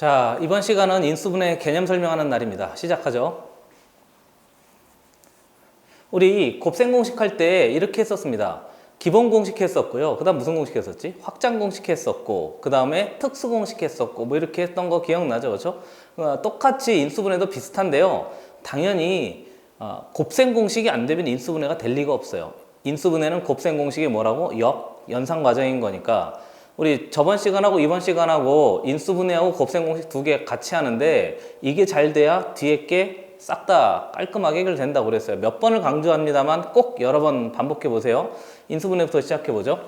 자, 이번 시간은 인수분해 개념 설명하는 날입니다. 시작하죠. 우리 곱셈 공식 할 때 이렇게 했었습니다. 기본 공식 했었고요. 그 다음 무슨 공식 했었지? 확장 공식 했었고, 그 다음에 특수 공식 했었고, 뭐 이렇게 했던 거 기억나죠? 그렇죠? 똑같이 인수분해도 비슷한데요. 당연히 곱셈 공식이 안 되면 인수분해가 될 리가 없어요. 인수분해는 곱셈 공식이 뭐라고? 연상 과정인 거니까. 우리 저번 시간하고 이번 시간하고 인수분해하고 곱셈 공식 두 개 같이 하는데 이게 잘 돼야 뒤에 게 싹 다 깔끔하게 해결된다고 그랬어요. 몇 번을 강조합니다만 꼭 여러 번 반복해 보세요. 인수분해부터 시작해 보죠.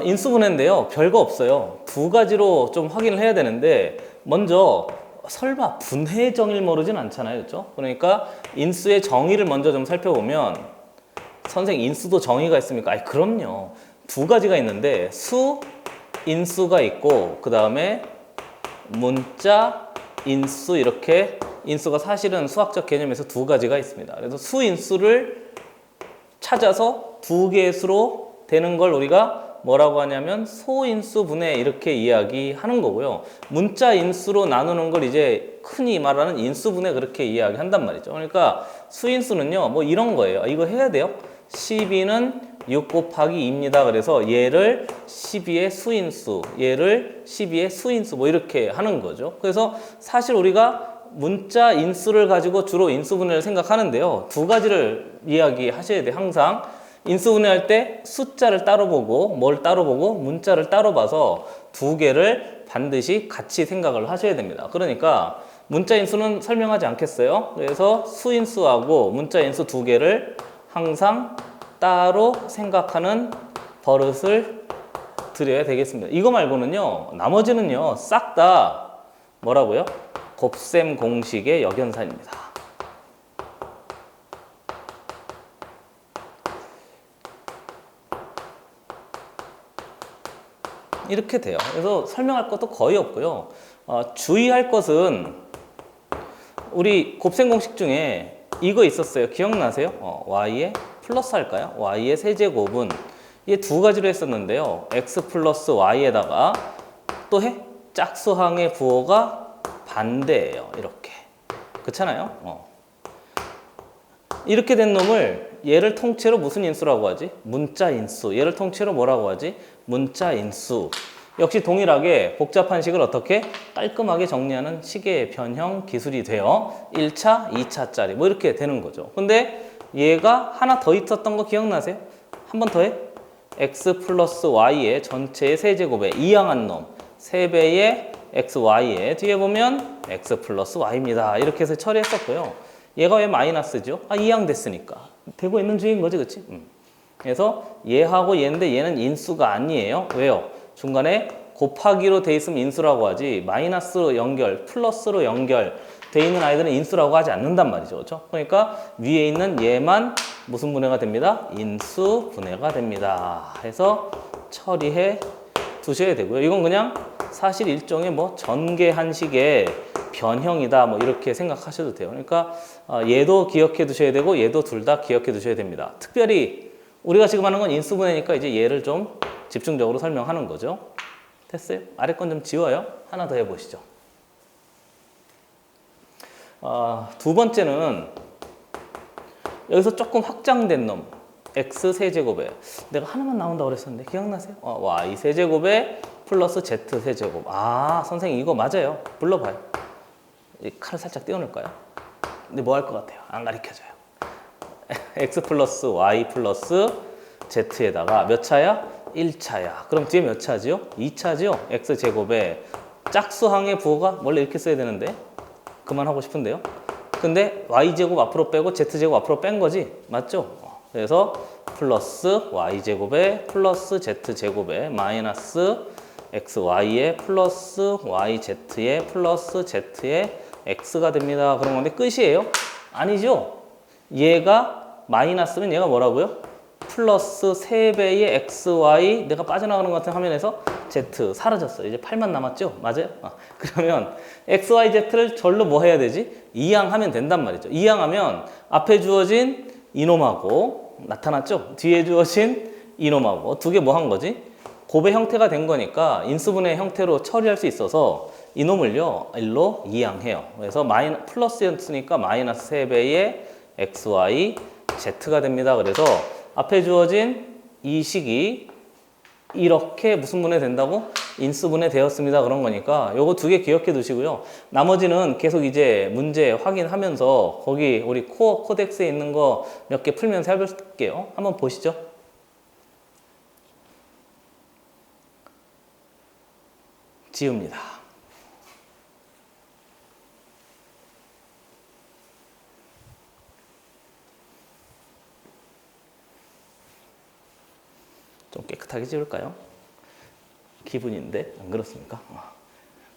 인수분해인데요. 별거 없어요. 두 가지로 좀 확인을 해야 되는데 먼저 설마 분해 정의를 모르진 않잖아요. 그렇죠? 그러니까 인수의 정의를 먼저 좀 살펴보면 선생님 인수도 정의가 있습니까? 아니 그럼요. 두 가지가 있는데 수, 인수가 있고 그 다음에 문자, 인수 이렇게 인수가 사실은 수학적 개념에서 두 가지가 있습니다. 그래서 수, 인수를 찾아서 두 개의 수로 되는 걸 우리가 뭐라고 하냐면 소인수 분해 이렇게 이야기하는 거고요. 문자 인수로 나누는 걸 이제 흔히 말하는 인수 분해 그렇게 이야기한단 말이죠. 그러니까 수인수는요. 뭐 이런 거예요. 이거 해야 돼요. 12는 6 곱하기 2입니다. 그래서 얘를 12의 수인수, 얘를 12의 수인수 뭐 이렇게 하는 거죠. 그래서 사실 우리가 문자 인수를 가지고 주로 인수분해를 생각하는데요. 두 가지를 이야기하셔야 돼요. 항상 인수분해할 때 숫자를 따로 보고 뭘 따로 보고 문자를 따로 봐서 두 개를 반드시 같이 생각을 하셔야 됩니다. 그러니까 문자 인수는 설명하지 않겠어요. 그래서 수인수하고 문자 인수 두 개를 항상 따로 생각하는 버릇을 들여야 되겠습니다. 이거 말고는요. 나머지는요. 싹 다 뭐라고요? 곱셈 공식의 역연산입니다. 이렇게 돼요. 그래서 설명할 것도 거의 없고요. 주의할 것은 우리 곱셈 공식 중에 이거 있었어요. 기억나세요? y에 플러스 할까요? y의 세제곱은 이 두 가지로 했었는데요. x 플러스 y에다가 또 해? 짝수항의 부호가 반대예요. 이렇게. 그렇잖아요? 이렇게 된 놈을 얘를 통째로 무슨 인수라고 하지? 문자 인수. 얘를 통째로 뭐라고 하지? 문자 인수. 역시 동일하게 복잡한 식을 어떻게 깔끔하게 정리하는 식의 변형 기술이 돼요. 1차, 2차짜리 뭐 이렇게 되는 거죠. 근데 얘가 하나 더 있었던 거 기억나세요? 한 번 더 해? x 플러스 y의 전체의 세제곱에 이항한 놈 3배의 xy에 뒤에 보면 x 플러스 y입니다. 이렇게 해서 처리했었고요. 얘가 왜 마이너스죠? 이항 됐으니까. 되고 있는 중인 거지, 그치? 그래서 얘하고 얘인데 얘는 인수가 아니에요. 왜요? 중간에 곱하기로 돼 있으면 인수라고 하지 마이너스로 연결, 플러스로 연결 돼 있는 아이들은 인수라고 하지 않는단 말이죠. 그렇죠? 그러니까 위에 있는 얘만 무슨 분해가 됩니다? 인수 분해가 됩니다. 해서 처리해 두셔야 되고요. 이건 그냥 사실 일종의 뭐 전개한식의 변형이다 뭐 이렇게 생각하셔도 돼요. 그러니까 얘도 기억해 두셔야 되고 얘도 둘 다 기억해 두셔야 됩니다. 특별히 우리가 지금 하는 건 인수분해니까 이제 얘를 좀 집중적으로 설명하는 거죠. 됐어요? 아래 건 좀 지워요. 하나 더 해보시죠. 두 번째는 여기서 조금 확장된 놈 x 세제곱에 내가 하나만 나온다고 그랬었는데 기억나세요? y 세제곱에 플러스 z 세제곱. 선생님 이거 맞아요. 불러봐요. 이 칼을 살짝 띄워놓을까요? 근데 뭐 할 것 같아요? 안 가르쳐줘요. x 플러스 y 플러스 z에다가 몇 차야? 1차야. 그럼 뒤에 몇 차지요? 2차지요? x제곱에 짝수항의 부호가 원래 이렇게 써야 되는데 그만하고 싶은데요. 근데 y제곱 앞으로 빼고 z제곱 앞으로 뺀 거지. 맞죠? 그래서 플러스 y제곱에 플러스 z제곱에 마이너스 xy에 플러스 yz에 플러스 z에 x가 됩니다. 그런 건데 끝이에요? 아니죠? 얘가 마이너스면 얘가 뭐라고요? 플러스 3배의 xy 내가 빠져나가는 것 같은 화면에서 z 사라졌어요. 이제 8만 남았죠? 맞아요? 그러면 xyz를 절로 뭐 해야 되지? 이항하면 된단 말이죠. 이항하면 앞에 주어진 이놈하고 나타났죠? 뒤에 주어진 이놈하고 두 개 뭐 한 거지? 곱의 형태가 된 거니까 인수분해 형태로 처리할 수 있어서 이놈을요 일로 이항해요. 그래서 플러스였으니까 마이너스 3배의 xy z가 됩니다. 그래서 앞에 주어진 이 식이 이렇게 무슨 분해 된다고? 인수분해 되었습니다. 그런 거니까 요거 두 개 기억해 두시고요. 나머지는 계속 이제 문제 확인하면서 거기 우리 코어 코덱스에 있는 거 몇 개 풀면서 해볼게요. 한번 보시죠. 지웁니다. 좀 깨끗하게 지울까요? 기분인데 안 그렇습니까?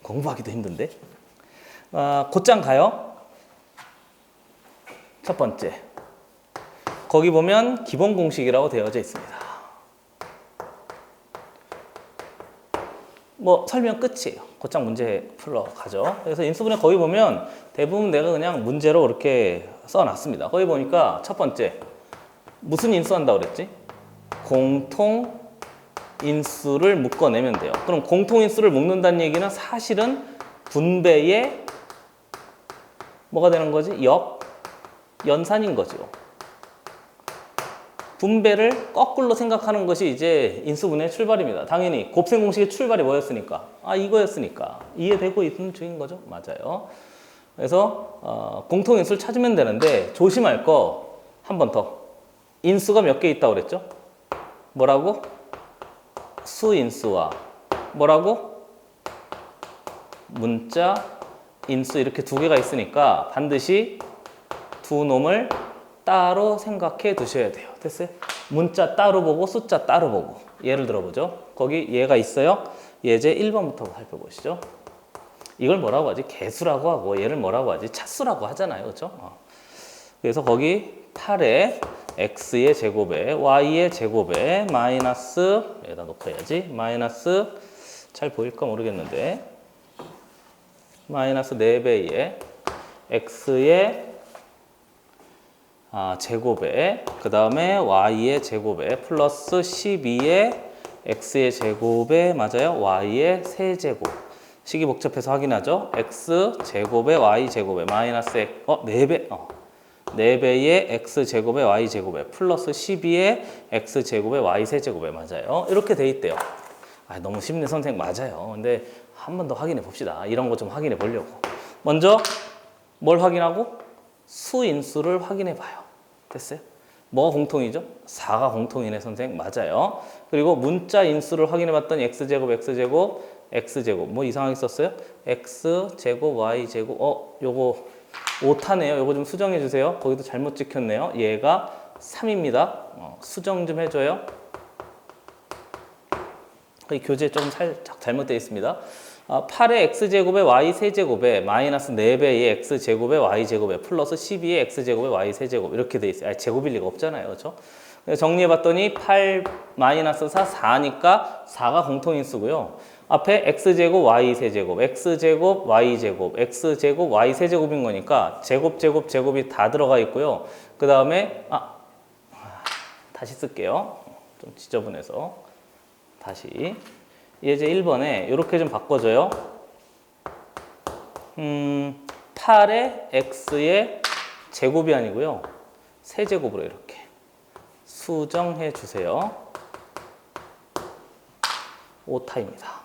공부하기도 힘든데. 곧장 가요. 첫 번째. 거기 보면 기본 공식이라고 되어져 있습니다. 뭐 설명 끝이에요. 곧장 문제 풀러 가죠. 그래서 인수분해 거기 보면 대부분 내가 그냥 문제로 이렇게 써놨습니다. 거기 보니까 첫 번째 무슨 인수한다고 그랬지? 공통 인수를 묶어내면 돼요. 그럼 공통 인수를 묶는다는 얘기는 사실은 분배의 뭐가 되는 거지? 연산인 거죠. 분배를 거꾸로 생각하는 것이 이제 인수분해의 출발입니다. 당연히 곱셈 공식의 출발이 뭐였으니까? 이거였으니까. 이해되고 있는 중인 거죠? 맞아요. 그래서 공통 인수를 찾으면 되는데 조심할 거 한 번 더. 인수가 몇 개 있다고 그랬죠? 뭐라고? 수인수와 뭐라고? 문자 인수 이렇게 두 개가 있으니까 반드시 두 놈을 따로 생각해 두셔야 돼요. 됐어요? 문자 따로 보고 숫자 따로 보고. 예를 들어보죠. 거기 얘가 있어요. 예제 1번부터 살펴보시죠. 이걸 뭐라고 하지? 개수라고 하고 얘를 뭐라고 하지? 차수라고 하잖아요. 그렇죠? 그래서 거기 8에 x의 제곱에 y의 제곱에 마이너스 여기다 놓고야지. 마이너스 잘 보일까 모르겠는데 마이너스 4배의 x의 제곱에 그 다음에 y의 제곱에 플러스 12의 x의 제곱에 맞아요? y의 세제곱. 식이 복잡해서 확인하죠. x 제곱에 y 제곱에 마이너스 4배 4배의 x 제곱에 y 제곱에 플러스 12의 x 제곱에 y 세제곱에 맞아요. 이렇게 돼 있대요. 너무 쉽네 선생님. 맞아요. 근데 한 번 더 확인해 봅시다. 이런 거 좀 확인해 보려고. 먼저 뭘 확인하고? 수인수를 확인해 봐요. 됐어요? 뭐가 공통이죠? 4가 공통이네 선생님. 맞아요. 그리고 문자 인수를 확인해 봤더니 x제곱 x제곱 x제곱 뭐 이상하게 썼어요? x제곱 y제곱 요거 오타네요. 요거 좀 수정해 주세요. 거기도 잘못 찍혔네요. 얘가 3입니다. 수정 좀 해줘요. 거기 교재 좀 살짝 잘못되어 있습니다. 8의 x제곱에 y 세제곱에 마이너스 4배의 x제곱에 y제곱에 플러스 12의 x제곱에 y 세제곱 이렇게 돼 있어요. 제곱일 리가 없잖아요. 그렇죠? 정리해봤더니 8 마이너스 4, 4니까 4가 공통인수고요. 앞에 x제곱 y 세제곱, x제곱 y 제곱, x제곱 y 세제곱인 거니까 제곱 제곱 제곱이 다 들어가 있고요. 그 다음에 다시 쓸게요. 좀 지저분해서 다시 예제 1번에 이렇게 좀 바꿔줘요. 8의 x의 제곱이 아니고요. 세제곱으로 이렇게 수정해 주세요. 오타입니다.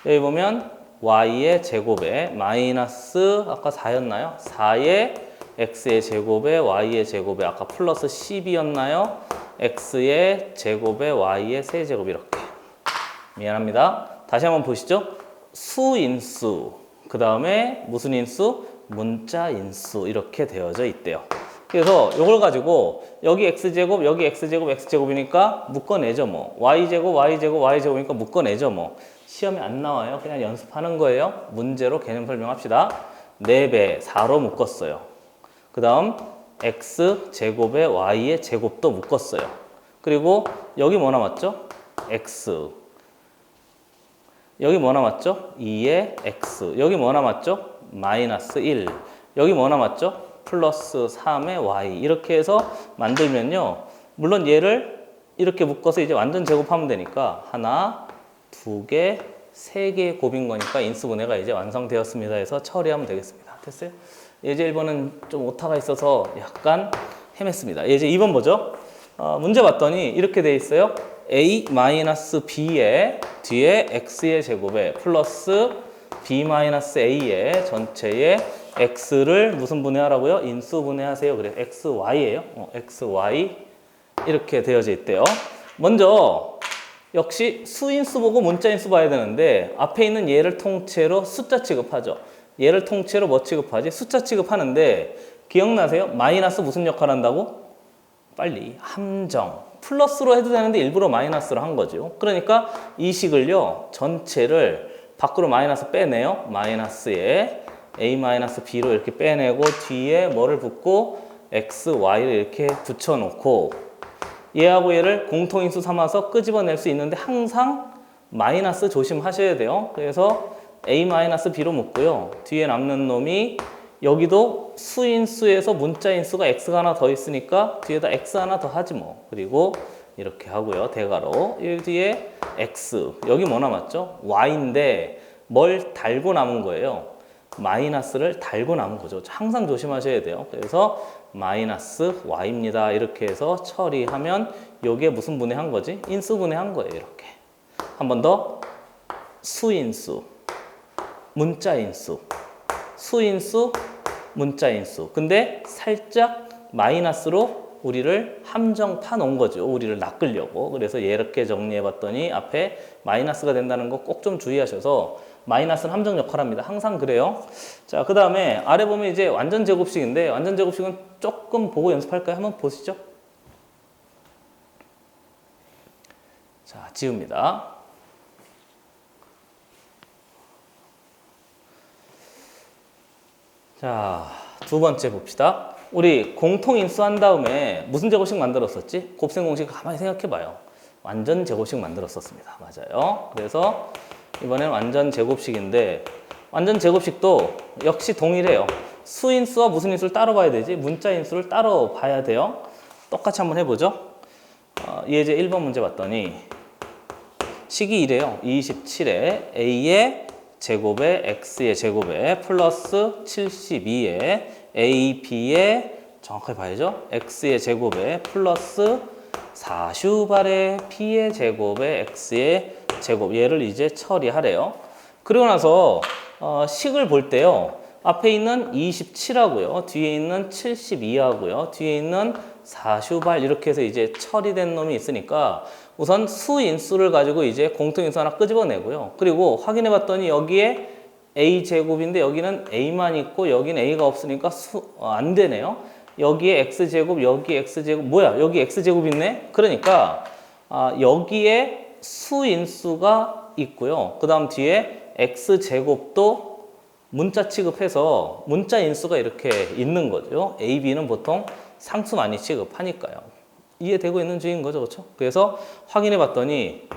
여기 보면 y의 제곱에 마이너스 아까 4였나요? 4의 x의 제곱에 y의 제곱에 아까 플러스 10이었나요? x의 제곱에 y의 세제곱 이렇게. 미안합니다. 다시 한번 보시죠. 수인수, 그 다음에 무슨 인수? 문자 인수 이렇게 되어져 있대요. 그래서 이걸 가지고 여기 x제곱, 여기 x제곱, x제곱이니까 묶어내죠 뭐. y제곱, y제곱, y제곱이니까 묶어내죠 뭐. 시험에 안 나와요. 그냥 연습하는 거예요. 문제로 개념 설명합시다. 4배 4로 묶었어요. 그 다음 x제곱에 y의 제곱도 묶었어요. 그리고 여기 뭐 남았죠? x. 여기 뭐 남았죠? 2의 x. 여기 뭐 남았죠? 마이너스 1. 여기 뭐 남았죠? 플러스 3의 y 이렇게 해서 만들면요. 물론 얘를 이렇게 묶어서 이제 완전 제곱하면 되니까 하나, 두 개, 세 개의 곱인 거니까 인수분해가 이제 완성되었습니다 해서 처리하면 되겠습니다. 됐어요? 예제 1번은 좀 오타가 있어서 약간 헤맸습니다. 예제 2번 보죠. 문제 봤더니 이렇게 돼 있어요. a-b의 뒤에 x의 제곱에 플러스 b-a의 전체에 x를 무슨 분해하라고요? 인수 분해하세요. 그래 xy예요. xy 이렇게 되어져 있대요. 먼저 역시 수인수 보고 문자인수 봐야 되는데 앞에 있는 얘를 통째로 숫자 취급하죠. 얘를 통째로 뭐 취급하지? 숫자 취급하는데 기억나세요? 마이너스 무슨 역할 한다고? 빨리 함정. 플러스로 해도 되는데 일부러 마이너스로 한 거죠. 그러니까 이 식을요. 전체를 밖으로 마이너스 빼내요. 마이너스에 a-b로 이렇게 빼내고 뒤에 뭐를 붙고 x, y를 이렇게 붙여놓고 얘하고 얘를 공통인수 삼아서 끄집어낼 수 있는데 항상 마이너스 조심하셔야 돼요. 그래서 a-b로 묶고요. 뒤에 남는 놈이 여기도 수인수에서 문자인수가 x가 하나 더 있으니까 뒤에다 x 하나 더 하지 뭐. 그리고 이렇게 하고요. 대괄호. 여기 뒤에 x. 여기 뭐 남았죠? y인데 뭘 달고 남은 거예요. 마이너스를 달고 남은 거죠. 항상 조심하셔야 돼요. 그래서 마이너스 y입니다. 이렇게 해서 처리하면 여기에 무슨 분해한 거지? 인수 분해한 거예요. 이렇게. 한 번 더. 수인수, 문자인수, 수인수, 문자인수. 근데 살짝 마이너스로 우리를 함정 파놓은 거죠. 우리를 낚으려고. 그래서 이렇게 정리해봤더니 앞에 마이너스가 된다는 거 꼭 좀 주의하셔서 마이너스는 함정 역할합니다. 항상 그래요. 자, 그 다음에 아래 보면 이제 완전 제곱식인데 완전 제곱식은 조금 보고 연습할까요? 한번 보시죠. 자, 지웁니다. 자, 두 번째 봅시다. 우리 공통인수 한 다음에 무슨 제곱식 만들었었지? 곱셈 공식 가만히 생각해 봐요. 완전 제곱식 만들었었습니다. 맞아요. 그래서 이번엔 완전 제곱식인데 완전 제곱식도 역시 동일해요. 수인수와 무슨 인수를 따로 봐야 되지? 문자 인수를 따로 봐야 돼요. 똑같이 한번 해보죠. 예제 1번 문제 봤더니 식이 이래요. 27에 a의 제곱에 x의 제곱에 플러스 72에 a, b의 정확하게 봐야죠. x의 제곱에 플러스 4슈발의 b의 제곱에 x의 제곱 얘를 이제 처리하래요. 그리고 나서 식을 볼 때요. 앞에 있는 27하고요. 뒤에 있는 72하고요. 뒤에 있는 4슈발 이렇게 해서 이제 처리된 놈이 있으니까 우선 수인수를 가지고 이제 공통인수 하나 끄집어내고요. 그리고 확인해 봤더니 여기에 a제곱인데 여기는 a만 있고 여기는 a가 없으니까 안 되네요. 여기에 x제곱, 여기 x제곱, 뭐야? 여기 x제곱 있네? 그러니까 여기에 수인수가 있고요. 그 다음 뒤에 x제곱도 문자 취급해서 문자 인수가 이렇게 있는 거죠. a, b는 보통 상수 많이 취급하니까요. 이해되고 있는 중인 거죠. 그렇죠? 그래서 확인해 봤더니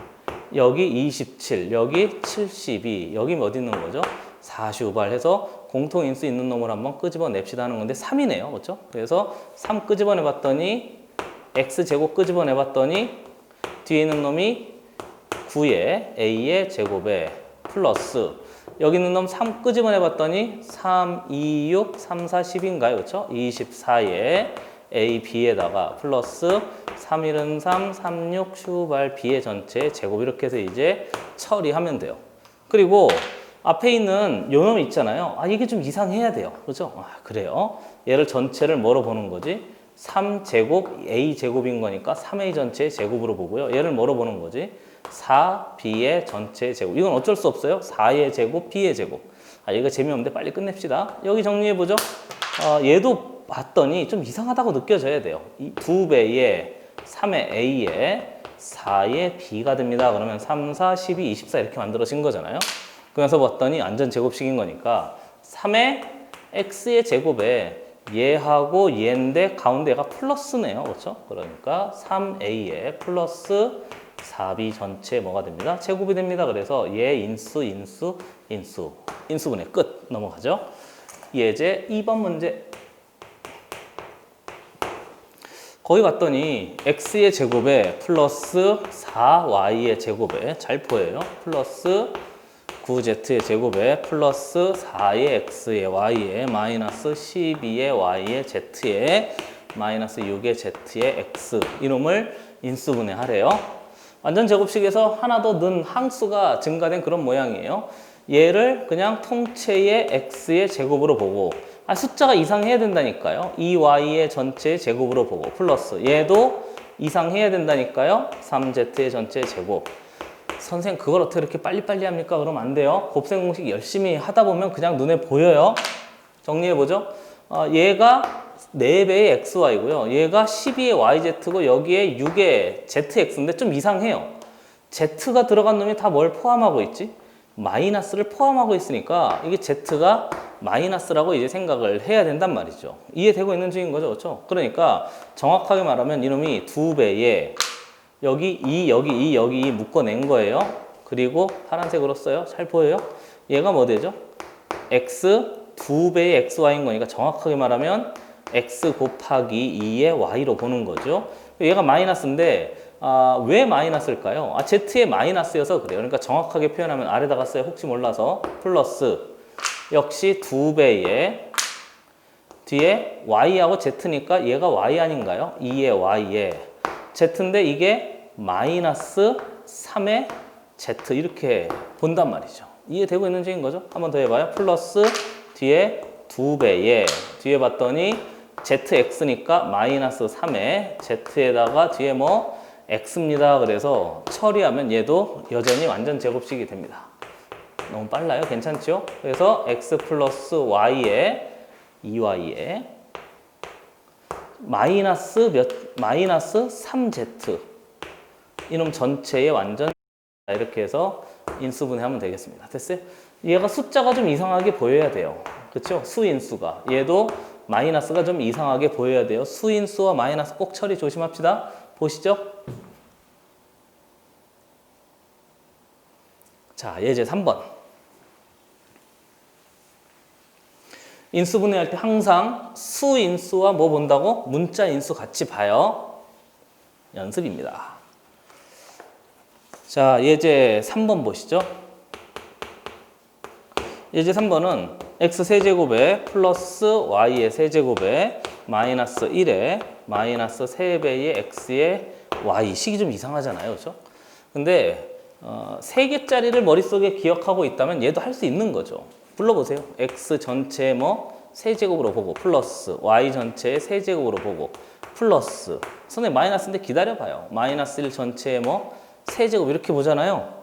여기 27, 여기 72, 여기 어디 있는 거죠? 4슈발 해서 공통인수 있는 놈을 한번 끄집어냅시다 하는 건데 3이네요. 그렇죠? 그래서 3 끄집어내 봤더니 x제곱 끄집어내 봤더니 뒤에 있는 놈이 9의 a의 제곱에 플러스 여기 있는 놈 3 끄집어내 봤더니 3, 2, 6, 3, 4, 10인가요? 그렇죠? 24에 a, b에다가 플러스 3, 1은 3, 3, 6, 슈발 b의 전체 제곱 이렇게 해서 이제 처리하면 돼요. 그리고 앞에 있는 요 놈이 있잖아요. 이게 좀 이상해야 돼요. 그렇죠? 그래요. 얘를 전체를 뭐로 보는 거지? 3제곱 a제곱인 거니까 3a 전체의 제곱으로 보고요. 얘를 뭐로 보는 거지? 4b의 전체 제곱. 이건 어쩔 수 없어요. 4의 제곱, b의 제곱. 이거 재미없는데 빨리 끝냅시다. 여기 정리해보죠. 얘도 봤더니 좀 이상하다고 느껴져야 돼요. 이 2배의 3의 a에 4의 b가 됩니다. 그러면 3, 4, 12, 24 이렇게 만들어진 거잖아요. 그래서 봤더니 완전 제곱식인 거니까 3의 x의 제곱에 얘하고 얘인데 가운데 얘가 플러스네요. 그렇죠? 그러니까 3a에 플러스 4b 전체 뭐가 됩니다? 제곱이 됩니다. 그래서 얘 인수분해 끝. 넘어가죠. 예제 2번 문제 거기 갔더니 x의 제곱에 플러스 4y의 제곱에 잘 보여요. 플러스 9z의 제곱에 플러스 4의 x의 y에 마이너스 12의 y의 z에 마이너스 6의 z의 x 이놈을 인수분해하래요. 완전 제곱식에서 하나 더 는 항수가 증가된 그런 모양이에요. 얘를 그냥 통째의 x의 제곱으로 보고 숫자가 이상해야 된다니까요. 2y의 전체의 제곱으로 보고 플러스 얘도 이상해야 된다니까요. 3z의 전체의 제곱. 선생님 그걸 어떻게 이렇게 빨리빨리 합니까? 그러면 안 돼요. 곱셈 공식 열심히 하다 보면 그냥 눈에 보여요. 정리해보죠. 얘가 4배의 xy고요. 얘가 12의 yz고 여기에 6의 zx인데 좀 이상해요. z가 들어간 놈이 다 뭘 포함하고 있지? 마이너스를 포함하고 있으니까 이게 z가 마이너스라고 이제 생각을 해야 된단 말이죠. 이해되고 있는 중인 거죠. 그렇죠? 그러니까 정확하게 말하면 이놈이 2배에 여기 2, 여기 2, 여기 2 묶어낸 거예요. 그리고 파란색으로 써요. 잘 보여요? 얘가 뭐 되죠? x 2배의 xy인 거니까 정확하게 말하면 x 곱하기 2의 y로 보는 거죠. 얘가 마이너스인데 왜 마이너스일까요? z의 마이너스여서 그래요. 그러니까 정확하게 표현하면 아래다가 써요. 혹시 몰라서 플러스 역시 2배의 뒤에 y하고 z니까 얘가 y 아닌가요? 2의 y에 z인데 이게 마이너스 3의 z 이렇게 본단 말이죠. 이해되고 있는 중인 거죠? 한 번 더 해봐요. 플러스 뒤에 2배에 뒤에 봤더니 zx니까 마이너스 3의 z에다가 뒤에 뭐 x입니다. 그래서 처리하면 얘도 여전히 완전 제곱식이 됩니다. 너무 빨라요? 괜찮죠? 그래서 x 플러스 y에 2y에 마이너스 3z 이놈 전체의 완전 이렇게 해서 인수분해하면 되겠습니다. 됐어요? 얘가 숫자가 좀 이상하게 보여야 돼요. 그렇죠? 수인수가. 얘도 마이너스가 좀 이상하게 보여야 돼요. 수인수와 마이너스 꼭 처리 조심합시다. 보시죠. 자, 예제 3번. 인수분해할 때 항상 수인수와 뭐 본다고? 문자인수 같이 봐요. 연습입니다. 자, 예제 3번 보시죠. 예제 3번은 x 세제곱에 플러스 y의 세제곱에 마이너스 1에 마이너스 3배의 x의 y 식이 좀 이상하잖아요. 그렇죠? 근데 3개짜리를 머릿속에 기억하고 있다면 얘도 할 수 있는 거죠. 불러보세요. x 전체 뭐 세제곱으로 보고 플러스 y 전체의 세제곱으로 보고 플러스 선생님 마이너스인데 기다려봐요. 마이너스 1 전체의 뭐 세제곱 이렇게 보잖아요.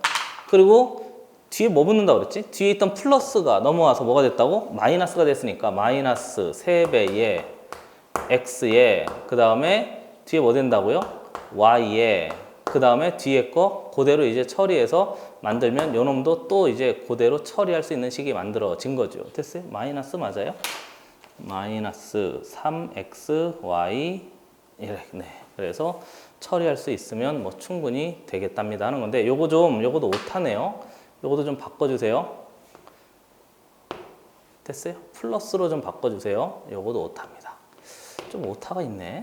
그리고 뒤에 뭐 붙는다고 그랬지? 뒤에 있던 플러스가 넘어와서 뭐가 됐다고? 마이너스가 됐으니까 마이너스 3배의 x에 그 다음에 뒤에 뭐 된다고요? y에 그 다음에 뒤에 거 그대로 이제 처리해서 만들면 요 놈도 또 이제 그대로 처리할 수 있는 식이 만들어진 거죠. 됐어요? 마이너스 맞아요? 마이너스 3xy 이렇게 네. 그래서 처리할 수 있으면 뭐 충분히 되겠답니다 하는 건데 요거도 오타네요. 요것도 좀 바꿔주세요. 됐어요? 플러스로 좀 바꿔주세요. 요것도 오타입니다. 좀 오타가 있네.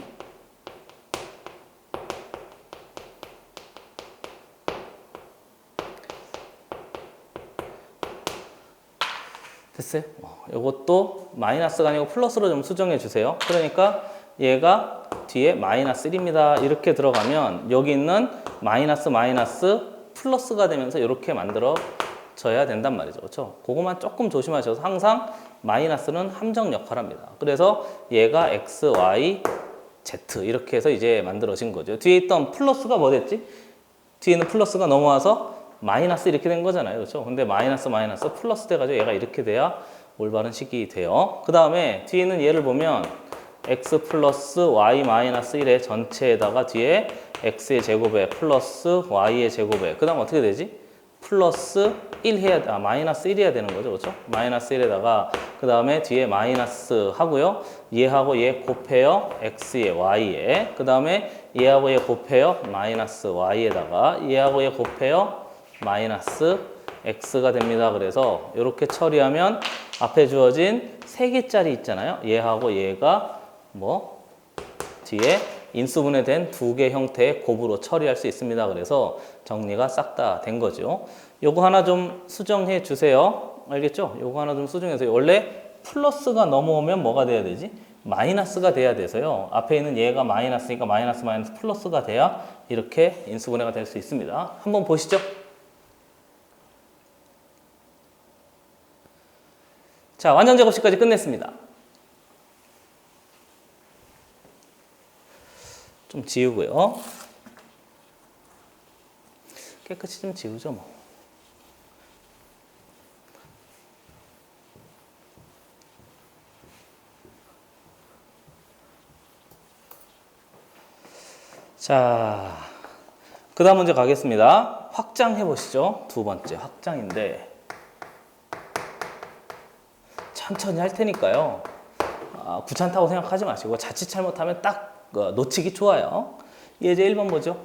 됐어요? 요것도 마이너스가 아니고 플러스로 좀 수정해 주세요. 그러니까 얘가 뒤에 마이너스 1입니다. 이렇게 들어가면 여기 있는 마이너스 플러스가 되면서 이렇게 만들어져야 된단 말이죠. 그렇죠? 그것만 조금 조심하셔서 항상 마이너스는 함정 역할을 합니다. 그래서 얘가 x, y, z 이렇게 해서 이제 만들어진 거죠. 뒤에 있던 플러스가 뭐 됐지? 뒤에 있는 플러스가 넘어와서 마이너스 이렇게 된 거잖아요. 그렇죠? 근데 마이너스 플러스 돼가지고 얘가 이렇게 돼야 올바른 식이 돼요. 그 다음에 뒤에 있는 얘를 보면 x 플러스 y 마이너스 1의 전체에다가 뒤에 x의 제곱에 플러스 y의 제곱에 그 다음 어떻게 되지? 플러스 1 해야 마이너스 1 해야 되는 거죠. 그렇죠? 마이너스 1에다가 그 다음에 뒤에 마이너스 하고요. 얘하고 얘 곱해요. x의 y에 그 다음에 얘하고 얘 곱해요. 마이너스 y에다가 얘하고 얘 곱해요. 마이너스 x가 됩니다. 그래서 이렇게 처리하면 앞에 주어진 3개짜리 있잖아요. 얘하고 얘가 뭐 뒤에 인수분해된 두 개 형태의 곱으로 처리할 수 있습니다. 그래서 정리가 싹 다 된 거죠. 요거 하나 좀 수정해 주세요. 알겠죠? 요거 하나 좀 수정해서 원래 플러스가 넘어오면 뭐가 돼야 되지? 마이너스가 돼야 돼서요. 앞에 있는 얘가 마이너스니까 마이너스 마이너스 플러스가 돼야 이렇게 인수분해가 될 수 있습니다. 한번 보시죠. 자, 완전 제곱식까지 끝냈습니다. 좀 지우고요. 깨끗이 좀 지우죠, 뭐. 자, 그 다음 문제 가겠습니다. 확장해 보시죠. 두 번째 확장인데 천천히 할 테니까요. 귀찮다고 생각하지 마시고 자칫 잘못하면 딱 놓치기 좋아요. 예제 1번 보죠.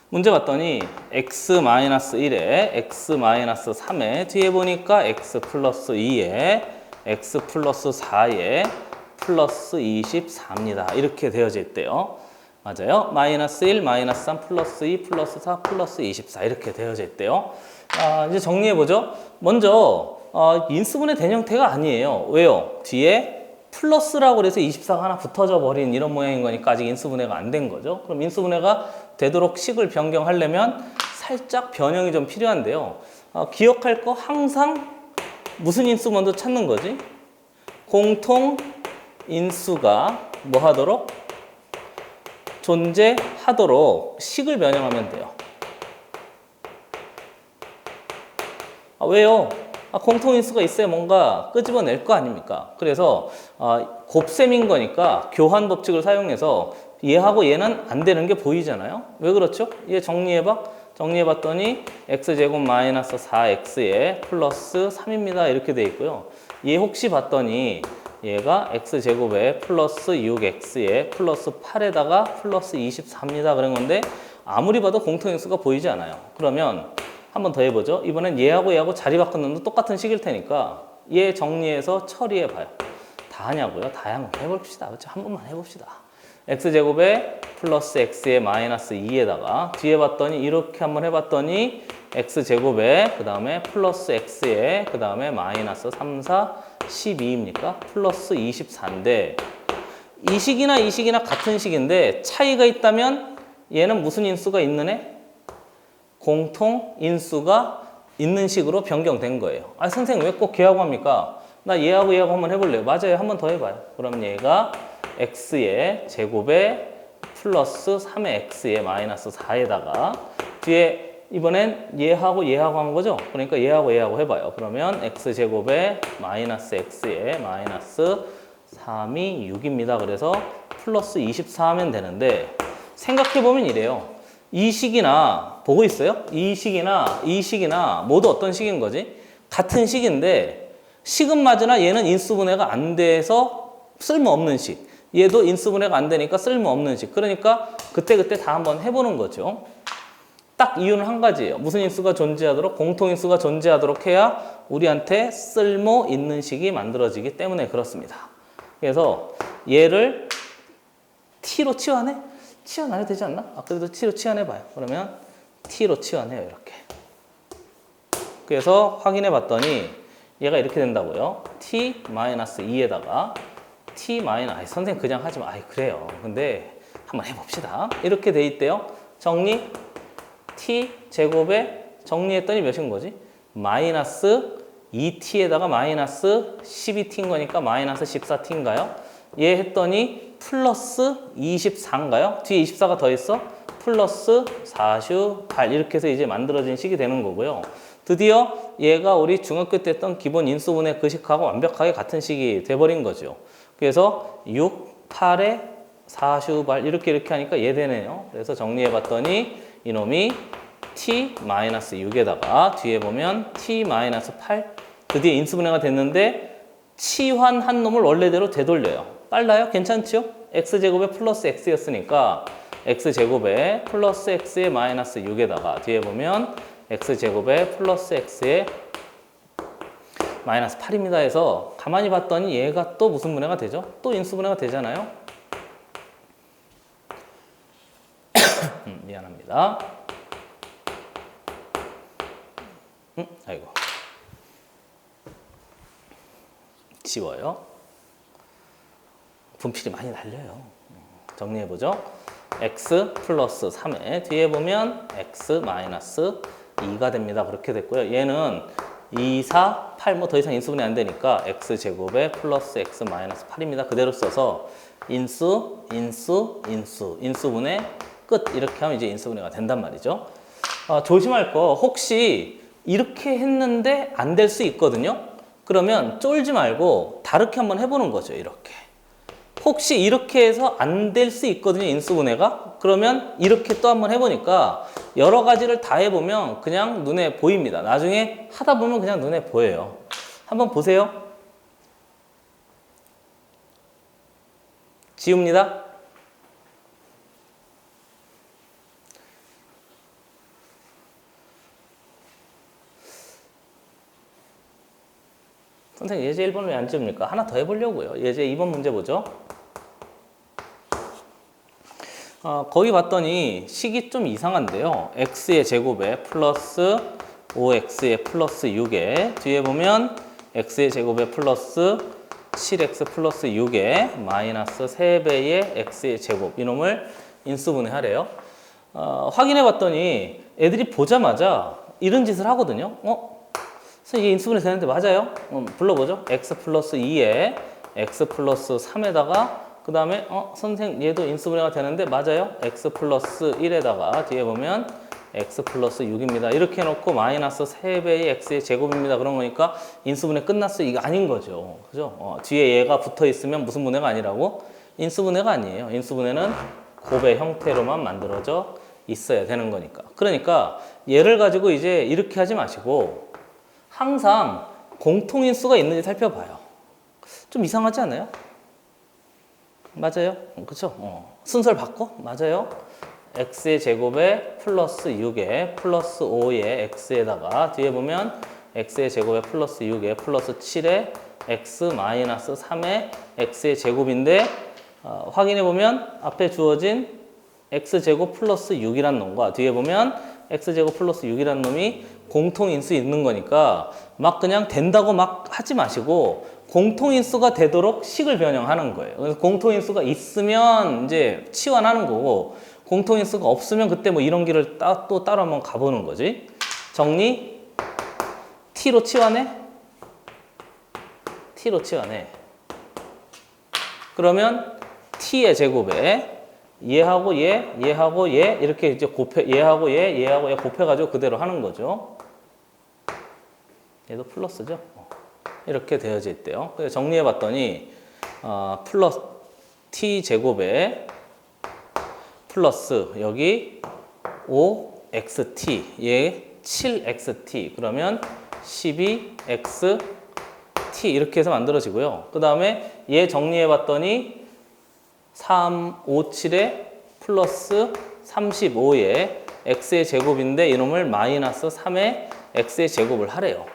문제 봤더니 x-1에 x-3에 뒤에 보니까 x 플러스 2에 x 플러스 4에 플러스 24입니다. 이렇게 되어져 있대요. 맞아요. 마이너스 1, 마이너스 3, 플러스 2, 플러스 4, 플러스 24 이렇게 되어져 있대요. 이제 정리해보죠. 먼저 인수분해 된 형태가 아니에요. 왜요? 뒤에 플러스라고 해서 24가 하나 붙어져 버린 이런 모양인 거니까 아직 인수분해가 안 된 거죠. 그럼 인수분해가 되도록 식을 변경하려면 살짝 변형이 좀 필요한데요. 기억할 거 항상 무슨 인수 먼저 찾는 거지? 공통 인수가 뭐 하도록? 존재하도록 식을 변형하면 돼요. 왜요? 공통인수가 있어야 뭔가 끄집어낼 거 아닙니까? 그래서 곱셈인 거니까 교환 법칙을 사용해서 얘하고 얘는 안 되는 게 보이잖아요. 왜 그렇죠? 얘 정리해봐. 정리해봤더니 x제곱 마이너스 4x에 플러스 3입니다. 이렇게 돼 있고요. 얘 혹시 봤더니 얘가 x제곱에 플러스 6x에 플러스 8에다가 플러스 24입니다. 그런 건데 아무리 봐도 공통인수가 보이지 않아요. 그러면 한 번 더 해보죠. 이번엔 얘하고 자리 바꾸는 도 똑같은 식일 테니까 얘 정리해서 처리해봐요. 다 하냐고요? 다양 해봅시다. 그렇죠? 한 번만 해봅시다. x제곱에 플러스 x에 마이너스 2에다가 뒤에 봤더니 이렇게 한번 해봤더니 x제곱에 그 다음에 플러스 x에 그 다음에 마이너스 3, 4, 12입니까? 플러스 24인데 이 식이나 같은 식인데 차이가 있다면 얘는 무슨 인수가 있는 애? 공통 인수가 있는 식으로 변경된 거예요. 선생님 왜 꼭 걔하고 합니까? 나 얘하고 한번 해볼래요. 맞아요. 한 번 더 해봐요. 그럼 얘가 x의 제곱에 플러스 3의 x의 마이너스 4에다가 뒤에 이번엔 얘하고 하는 거죠. 그러니까 얘하고 해봐요. 그러면 x제곱에 마이너스 x의 마이너스 3이 6입니다. 그래서 플러스 24 하면 되는데 생각해보면 이래요. 이 식이나 보고 있어요? 이 식이나 모두 어떤 식인 거지? 같은 식인데 식은 맞으나 얘는 인수분해가 안 돼서 쓸모없는 식. 얘도 인수분해가 안 되니까 쓸모없는 식. 그러니까 그때 다 한번 해보는 거죠. 딱 이유는 한 가지예요. 무슨 인수가 존재하도록? 공통인수가 존재하도록 해야 우리한테 쓸모 있는 식이 만들어지기 때문에 그렇습니다. 그래서 얘를 t로 치환해? 치환 안 해도 되지 않나? 그래도 t로 치환해봐요. 그러면 t로 치환해요. 이렇게. 그래서 확인해 봤더니 얘가 이렇게 된다고요. t-2에다가 선생님 그냥 하지 마. 그래요. 근데 한번 해봅시다. 이렇게 돼 있대요. 정리. t제곱에 정리했더니 몇인 거지? 마이너스 2t에다가 마이너스 12t인 거니까 마이너스 14t인가요? 얘 했더니 플러스 24인가요? 뒤에 24가 더 있어? 플러스 4슈 8 이렇게 해서 이제 만들어진 식이 되는 거고요. 드디어 얘가 우리 중학교 때 했던 기본 인수분해 그 식하고 완벽하게 같은 식이 돼버린 거죠. 그래서 6, 8에 4슈 8 이렇게 하니까 얘 되네요. 그래서 정리해봤더니 이놈이 t-6에다가 뒤에 보면 t-8 드디어 인수분해가 됐는데 치환한 놈을 원래대로 되돌려요. 빨라요? 괜찮죠? x제곱에 플러스 x였으니까 x제곱에 플러스 x에 마이너스 6에다가 뒤에 보면 x제곱에 플러스 x에 마이너스 8입니다 해서 가만히 봤더니 얘가 또 무슨 분해가 되죠? 또 인수분해가 되잖아요. 됩니다. 아이고. 지워요. 분필이 많이 날려요. 정리해보죠. x 플러스 3에 뒤에 보면 x 마이너스 2가 됩니다. 그렇게 됐고요. 얘는 2, 4, 8 뭐 더 이상 인수분해 안 되니까 x제곱에 플러스 x 마이너스 8입니다. 그대로 써서 인수분해 끝 이렇게 하면 이제 인수분해가 된단 말이죠. 조심할 거 혹시 이렇게 했는데 안 될 수 있거든요. 그러면 쫄지 말고 다르게 한번 해보는 거죠. 이렇게. 혹시 이렇게 해서 안 될 수 있거든요. 인수분해가. 그러면 이렇게 또 한번 해보니까 여러 가지를 다 해보면 그냥 눈에 보입니다. 나중에 하다 보면 그냥 눈에 보여요. 한번 보세요. 지웁니다. 선생님 예제 1번을 왜 안 지웁니까? 하나 더 해보려고요. 예제 2번 문제 보죠. 거기 봤더니 식이 좀 이상한데요. x의 제곱에 플러스 5x의 플러스 6에 뒤에 보면 x의 제곱에 플러스 7x 플러스 6에 마이너스 3배의 x의 제곱 이놈을 인수분해하래요. 확인해 봤더니 애들이 보자마자 이런 짓을 하거든요. 그래서 이게 인수분해 되는데 맞아요? 불러보죠. x 플러스 2에 x 플러스 3에다가 그 다음에 선생 얘도 인수분해가 되는데 맞아요? x 플러스 1에다가 뒤에 보면 x 플러스 6입니다. 이렇게 해놓고 마이너스 3배의 x의 제곱입니다. 그런 거니까 인수분해 끝났어요. 이거 아닌 거죠. 그죠? 뒤에 얘가 붙어 있으면 무슨 분해가 아니라고? 인수분해가 아니에요. 인수분해는 곱의 형태로만 만들어져 있어야 되는 거니까. 그러니까 얘를 가지고 이제 이렇게 하지 마시고 항상 공통인수가 있는지 살펴봐요. 좀 이상하지 않아요? 맞아요? 그쵸? 순서를 바꿔? 맞아요? x의 제곱에 플러스 6에 플러스 5에 x에다가 뒤에 보면 x의 제곱에 플러스 6에 플러스 7에 x 마이너스 3에 x의 제곱인데 확인해 보면 앞에 주어진 x제곱 플러스 6이란 놈과 뒤에 보면 x제곱 플러스 6이란 놈이 공통인수 있는 거니까 막 그냥 된다고 막 하지 마시고 공통인수가 되도록 식을 변형하는 거예요. 그래서 공통인수가 있으면 이제 치환하는 거고 공통인수가 없으면 그때 뭐 이런 길을 또 따로 한번 가보는 거지. 정리. t로 치환해. t로 치환해. 그러면 t의 제곱에 얘하고 얘하고 얘 이렇게 이제 얘하고 얘하고 얘 곱해가지고 그대로 하는 거죠. 얘도 플러스죠. 이렇게 되어져 있대요. 그래서 정리해봤더니 플러스 t 제곱에 플러스 여기 5xt 얘 7xt 그러면 12xt 이렇게 해서 만들어지고요. 그 다음에 얘 정리해봤더니 3, 5, 7에 플러스 35에 x의 제곱인데 이놈을 마이너스 3에 x의 제곱을 하래요.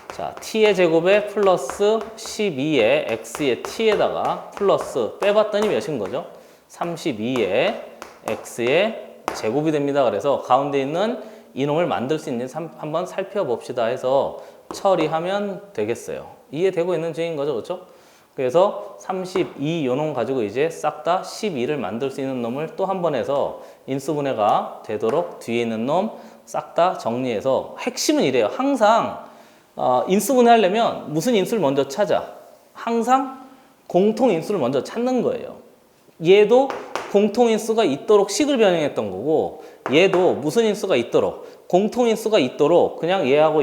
자, t의 제곱에 플러스 12에 x의 t에다가 플러스 빼봤더니 몇인 거죠? 32에 x의 제곱이 됩니다. 그래서 가운데 있는 이놈을 만들 수 있는지 한번 살펴봅시다 해서 처리하면 되겠어요. 이해되고 있는 중인 거죠, 그렇죠? 그래서 32 요놈 가지고 이제 싹 다 12를 만들 수 있는 놈을 또 한 번 해서 인수분해가 되도록 뒤에 있는 놈 싹 다 정리해서 핵심은 이래요. 항상 인수분해 하려면 무슨 인수를 먼저 찾아? 항상 공통인수를 먼저 찾는 거예요. 얘도 공통인수가 있도록 식을 변형했던 거고 얘도 무슨 인수가 있도록 공통인수가 있도록 그냥 얘하고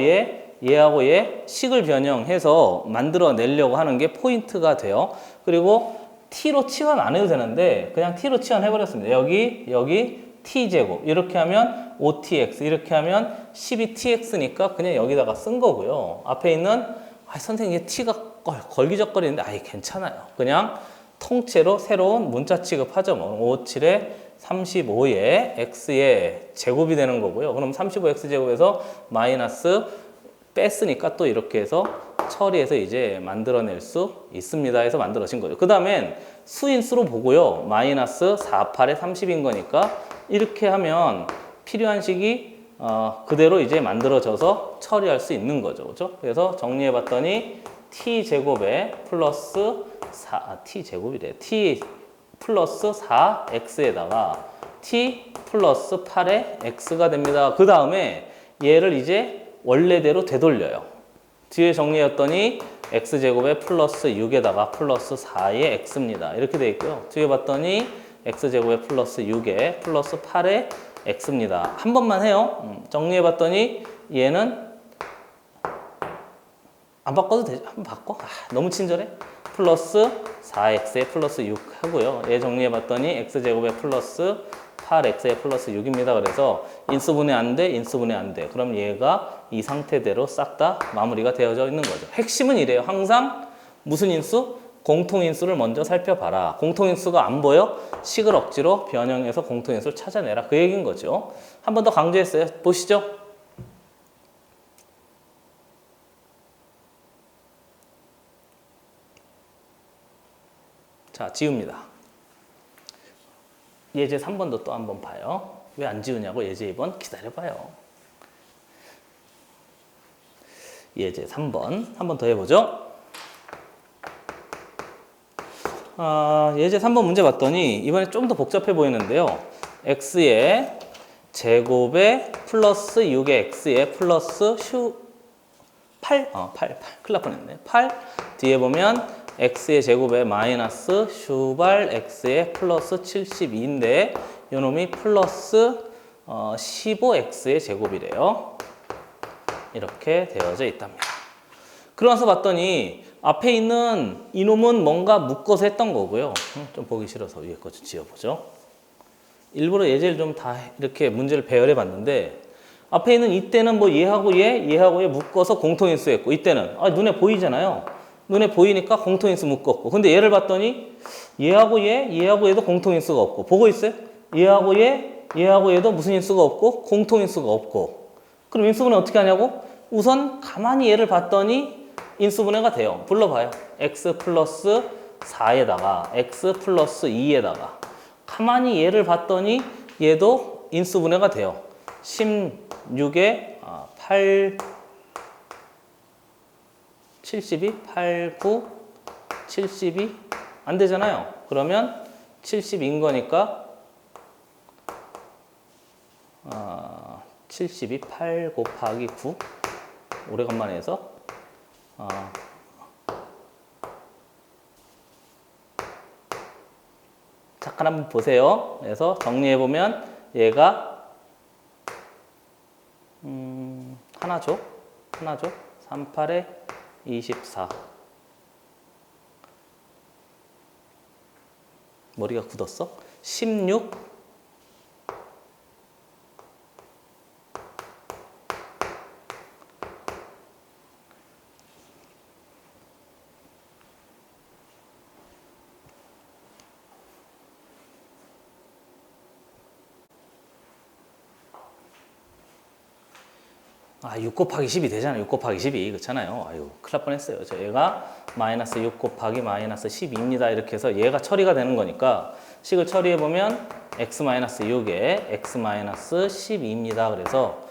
얘하고 얘 식을 변형해서 만들어내려고 하는 게 포인트가 돼요. 그리고 t로 치환 안 해도 되는데 그냥 t로 치환해버렸습니다. 여기 t제곱 이렇게 하면 5tx 이렇게 하면 12tx니까 그냥 여기다가 쓴 거고요. 앞에 있는 선생님 이게 t가 걸기적거리는데 괜찮아요. 그냥 통째로 새로운 문자 취급하죠. 5, 7에 35에 x의 제곱이 되는 거고요. 그럼 35x 제곱에서 마이너스 뺐으니까 또 이렇게 해서 처리해서 이제 만들어낼 수 있습니다 해서 만들어진 거죠. 그 다음엔 수인수로 보고요. 마이너스 4, 8에 30인 거니까 이렇게 하면 필요한 식이 그대로 이제 만들어져서 처리할 수 있는 거죠. 그죠? 그래서 정리해 봤더니 t제곱에 플러스 t제곱이래. t 플러스 4x에다가 t 플러스 8의 x가 됩니다. 그 다음에 얘를 이제 원래대로 되돌려요. 뒤에 정리했더니 x제곱에 플러스 6에다가 플러스 4의 x입니다. 이렇게 돼 있고요. 뒤에 봤더니 x제곱에 플러스 6에 플러스 8의 x입니다. 한 번만 해요. 정리해 봤더니 얘는 안 바꿔도 되죠? 한번 바꿔? 너무 친절해? 플러스 4x에 플러스 6 하고요. 얘 정리해 봤더니 x제곱에 플러스 8x에 플러스 6입니다. 그래서 인수분해 안 돼, 인수분해 안 돼. 그럼 얘가 이 상태대로 싹 다 마무리가 되어져 있는 거죠. 핵심은 이래요. 항상 무슨 인수? 공통인수를 먼저 살펴봐라. 공통인수가 안 보여? 식을 억지로 변형해서 공통인수를 찾아내라. 그 얘기인 거죠. 한 번 더 강조했어요. 보시죠. 자, 지웁니다. 예제 3번도 또 한번 봐요. 왜 안 지우냐고 예제 2번 기다려봐요. 예제 3번 한 번 더 해보죠. 예제 3번 문제 봤더니 이번에 좀 더 복잡해 보이는데요. x의 제곱에 플러스 6의 x에 플러스 8, 큰일 날 뻔했네. 8 뒤에 보면 x의 제곱에 마이너스 슈발 x의 플러스 72인데 요놈이 플러스 15x의 제곱이래요. 이렇게 되어져 있답니다. 그러면서 봤더니 앞에 있는 이놈은 뭔가 묶어서 했던 거고요. 좀 보기 싫어서 위에 거 좀 지워보죠. 일부러 예제를 좀 다 이렇게 문제를 배열해 봤는데 앞에 있는 이때는 뭐 얘하고 얘하고 얘 묶어서 공통인수 했고 이때는 눈에 보이잖아요. 눈에 보이니까 공통인수 묶었고 근데 얘를 봤더니 얘하고 얘도 공통인수가 없고 보고 있어요? 얘하고 얘하고 얘도 무슨 인수가 없고 공통인수가 없고 그럼 인수분해 어떻게 하냐고? 우선 가만히 얘를 봤더니 인수분해가 돼요. 불러봐요. x 플러스 4에다가 x 플러스 2에다가 가만히 얘를 봤더니 얘도 인수분해가 돼요. 16에 8 72, 8, 9, 72 안 되잖아요. 그러면 70인 거니까 72, 8 곱하기 9 오래간만에 해서 잠깐 한번 보세요. 그래서 정리해보면 얘가 하나죠. 38에 24 머리가 굳었어? 16 6 곱하기 10이 되잖아요. 6 곱하기 10이 그렇잖아요. 아유 큰일 날 뻔했어요. 저 얘가 마이너스 6 곱하기 마이너스 12입니다. 이렇게 해서 얘가 처리가 되는 거니까 식을 처리해보면 x-6에 x-12입니다. 그래서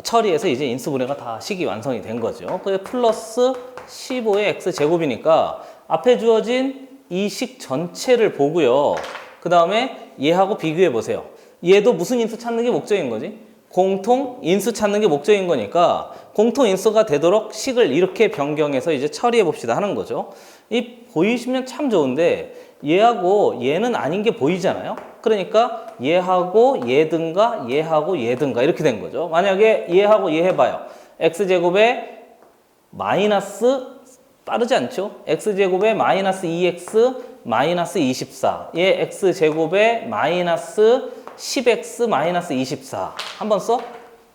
처리해서 이제 인수분해가 다 식이 완성이 된 거죠. 그래서 플러스 15의 x제곱이니까 앞에 주어진 이 식 전체를 보고요. 그 다음에 얘하고 비교해 보세요. 얘도 무슨 인수 찾는 게 목적인 거지? 공통 인수 찾는 게 목적인 거니까 공통 인수가 되도록 식을 이렇게 변경해서 이제 처리해 봅시다 하는 거죠. 이 보이시면 참 좋은데 얘하고 얘는 아닌 게 보이잖아요. 그러니까 얘하고 얘든가 얘하고 얘든가 이렇게 된 거죠. 만약에 얘하고 얘 해봐요. x제곱에 마이너스 빠르지 않죠? x제곱에 마이너스 2x 마이너스 24 얘 x제곱에 마이너스 10x 마이너스 24 한번 써?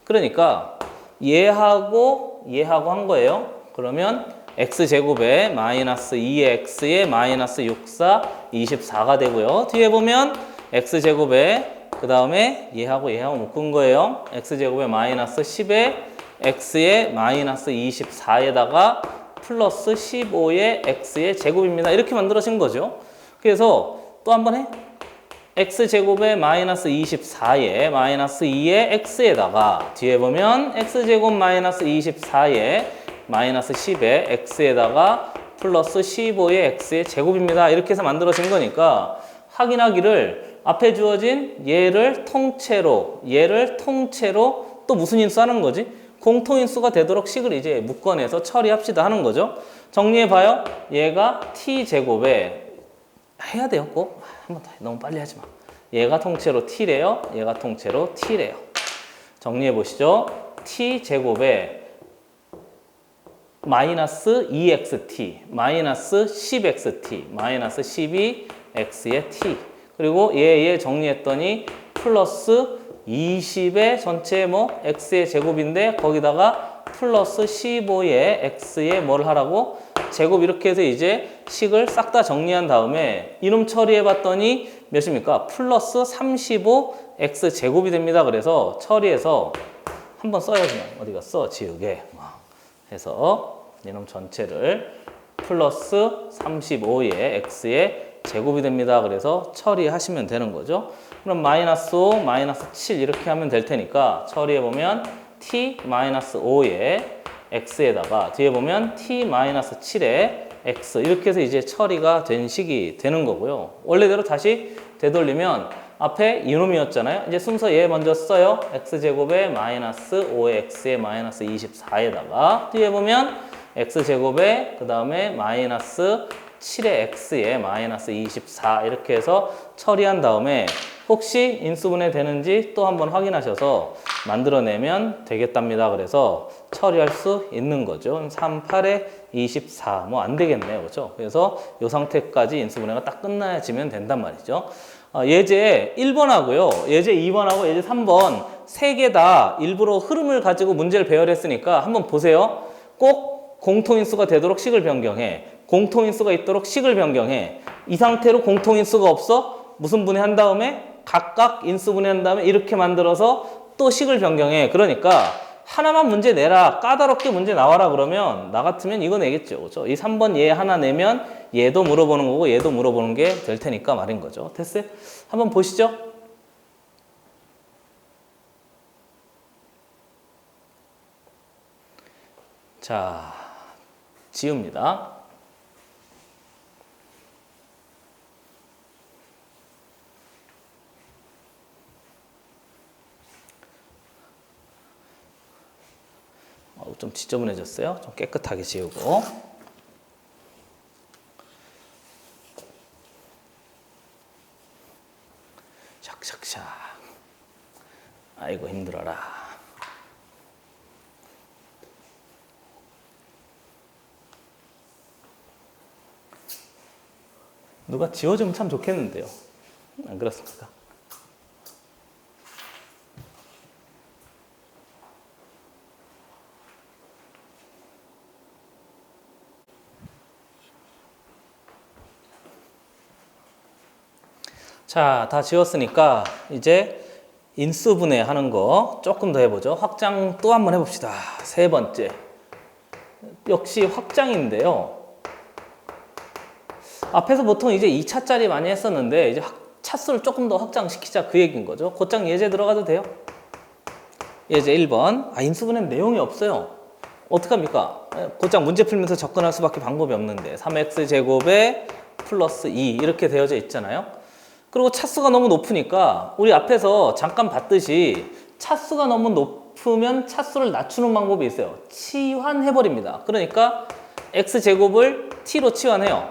그러니까 얘하고 한 거예요. 그러면 x제곱에 마이너스 2x에 마이너스 64 24가 되고요. 뒤에 보면 x제곱에 그 다음에 얘하고 묶은 거예요. x제곱에 마이너스 10에 x에 마이너스 24에다가 플러스 15의 x의 제곱입니다. 이렇게 만들어진 거죠. 그래서 또 한 번 해. x제곱에 마이너스 24에 마이너스 2의 x에다가 뒤에 보면 x제곱 마이너스 24에 마이너스 10의 x에다가 플러스 15의 x의 제곱입니다. 이렇게 해서 만들어진 거니까 확인하기를 앞에 주어진 얘를 통째로 또 무슨 인수 하는 거지? 공통인수가 되도록 식을 이제 묶어내서 처리합시다 하는 거죠. 정리해봐요. 얘가 t제곱에 해야 돼요. 꼭. 한 번 더. 너무 빨리 하지 마. 얘가 통째로 t래요. 얘가 통째로 t래요. 정리해보시죠. t제곱에 마이너스 2xt, 마이너스 10xt, 마이너스 12x의 t. 그리고 얘 정리했더니 플러스 20의 전체 x의 제곱인데 거기다가 플러스 15의 x의 뭘 하라고? 제곱. 이렇게 해서 이제 식을 싹 다 정리한 다음에 이놈 처리해봤더니 몇입니까? 플러스 35x 제곱이 됩니다. 그래서 처리해서 한번 써야지. 어디 갔어? 지우개. 해서 이놈 전체를 플러스 35의 x의 제곱이 됩니다. 그래서 처리하시면 되는 거죠. 그럼 마이너스 5, 마이너스 7 이렇게 하면 될 테니까 처리해보면 t 마이너스 5의 x에다가 뒤에 보면 t 마이너스 7의 x 이렇게 해서 이제 처리가 된 식이 되는 거고요. 원래대로 다시 되돌리면 앞에 이놈이었잖아요. 이제 순서 얘 먼저 써요. x제곱에 마이너스 5의 x에 마이너스 24에다가 뒤에 보면 x제곱에 그 다음에 마이너스 7의 x에 마이너스 24 이렇게 해서 처리한 다음에 혹시 인수분해 되는지 또 한번 확인하셔서 만들어내면 되겠답니다. 그래서 처리할 수 있는 거죠. 3, 8에 24 뭐 안 되겠네요. 그렇죠? 그래서 이 상태까지 인수분해가 딱 끝나야지면 된단 말이죠. 예제 1번하고요. 예제 2번하고 예제 3번 세 개 다 일부러 흐름을 가지고 문제를 배열했으니까 한번 보세요. 꼭 공통인수가 되도록 식을 변경해. 공통인수가 있도록 식을 변경해. 이 상태로 공통인수가 없어? 무슨 분해한 다음에 각각 인수분해한 다음에 이렇게 만들어서 또 식을 변경해. 그러니까 하나만 문제 내라. 까다롭게 문제 나와라 그러면 나 같으면 이거 내겠죠. 그렇죠? 이 3번 얘 하나 내면 얘도 물어보는 거고 얘도 물어보는 게 될 테니까 말인 거죠. 됐어요? 한번 보시죠. 자, 지웁니다. 좀 지저분해졌어요. 좀 깨끗하게 지우고. 샥샥샥. 아이고 힘들어라. 누가 지워주면 참 좋겠는데요. 안 그렇습니까? 자, 다 지웠으니까 이제 인수분해 하는 거 조금 더 해보죠. 확장 또 한번 해봅시다. 세 번째. 역시 확장인데요. 앞에서 보통 이제 2차짜리 많이 했었는데 이제 차수를 조금 더 확장시키자 그 얘기인 거죠. 곧장 예제 들어가도 돼요. 예제 1번. 인수분해 내용이 없어요. 어떡합니까? 곧장 문제 풀면서 접근할 수밖에 방법이 없는데 3x제곱에 플러스 2 이렇게 되어져 있잖아요. 그리고 차수가 너무 높으니까 우리 앞에서 잠깐 봤듯이 차수가 너무 높으면 차수를 낮추는 방법이 있어요. 치환해버립니다. 그러니까 x제곱을 t로 치환해요.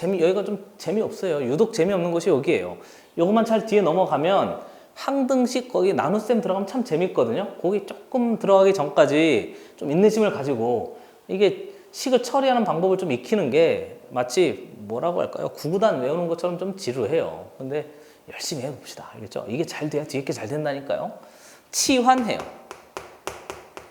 여기가 좀 재미없어요. 유독 재미없는 것이 여기예요. 요것만 잘 뒤에 넘어가면 항등식 거기 나눗셈 들어가면 참 재밌거든요. 거기 조금 들어가기 전까지 좀 인내심을 가지고 이게 식을 처리하는 방법을 좀 익히는 게 마치 뭐라고 할까요? 구구단 외우는 것처럼 좀 지루해요. 근데 열심히 해봅시다. 알겠죠? 이게 잘 돼야 뒤에 게 잘 된다니까요. 치환해요.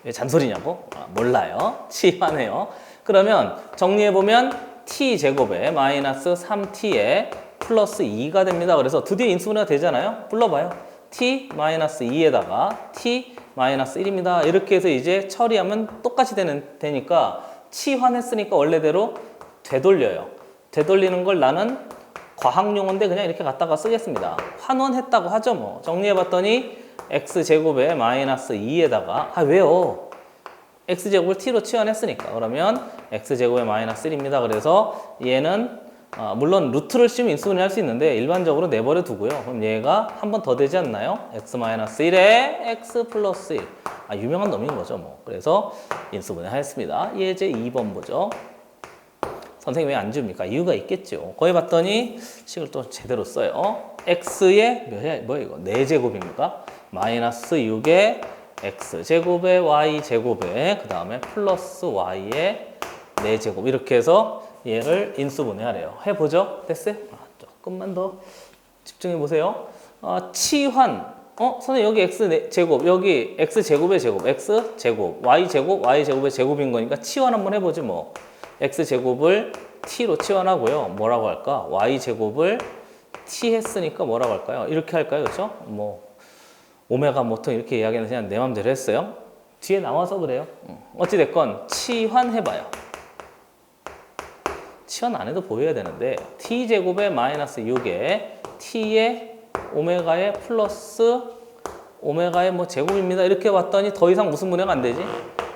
왜 잔소리냐고? 몰라요. 치환해요. 그러면 정리해보면 t제곱에 마이너스 3t에 플러스 2가 됩니다. 그래서 드디어 인수분해가 되잖아요. 불러봐요. t 마이너스 2에다가 t 마이너스 1입니다. 이렇게 해서 이제 처리하면 똑같이 되니까 치환했으니까 원래대로 되돌려요. 되돌리는 걸 나는 과학 용어인데 그냥 이렇게 갖다가 쓰겠습니다. 환원했다고 하죠 뭐. 정리해봤더니 x제곱에 마이너스 2에다가 왜요? x제곱을 t로 치환했으니까. 그러면 x제곱에 마이너스 1입니다. 그래서 얘는 물론 루트를 씌우면 인수분해 할 수 있는데 일반적으로 내버려 두고요. 그럼 얘가 한 번 더 되지 않나요? x-1에 x 플러스 1. 유명한 놈인 거죠 뭐. 그래서 인수분해 하였습니다. 예제 2번 보죠. 선생님 왜 안 줍니까? 이유가 있겠죠. 거기 봤더니 식을 또 제대로 써요. x의 뭐야 이거? 4제곱입니까? 마이너스 6에 x제곱에 y제곱에 그 다음에 플러스 y의 4제곱 이렇게 해서 얘를 인수분해하래요. 해보죠. 됐어요? 조금만 더 집중해 보세요. 치환. 선생님 여기 x제곱, 여기 x제곱의 제곱, x제곱, y제곱의 제곱인 거니까 치환 한번 해보지 뭐. x제곱을 t로 치환하고요. 뭐라고 할까? y제곱을 t 했으니까 뭐라고 할까요? 이렇게 할까요? 그렇죠? 뭐 오메가 보통 이렇게 이야기는 그냥 내 맘대로 했어요. 뒤에 나와서 그래요. 어찌됐건 치환해봐요. 치환 안 해도 보여야 되는데 t제곱에 마이너스 6에 t의 오메가의 플러스 오메가의 뭐 제곱입니다. 이렇게 봤더니 더 이상 무슨 분해가 안 되지?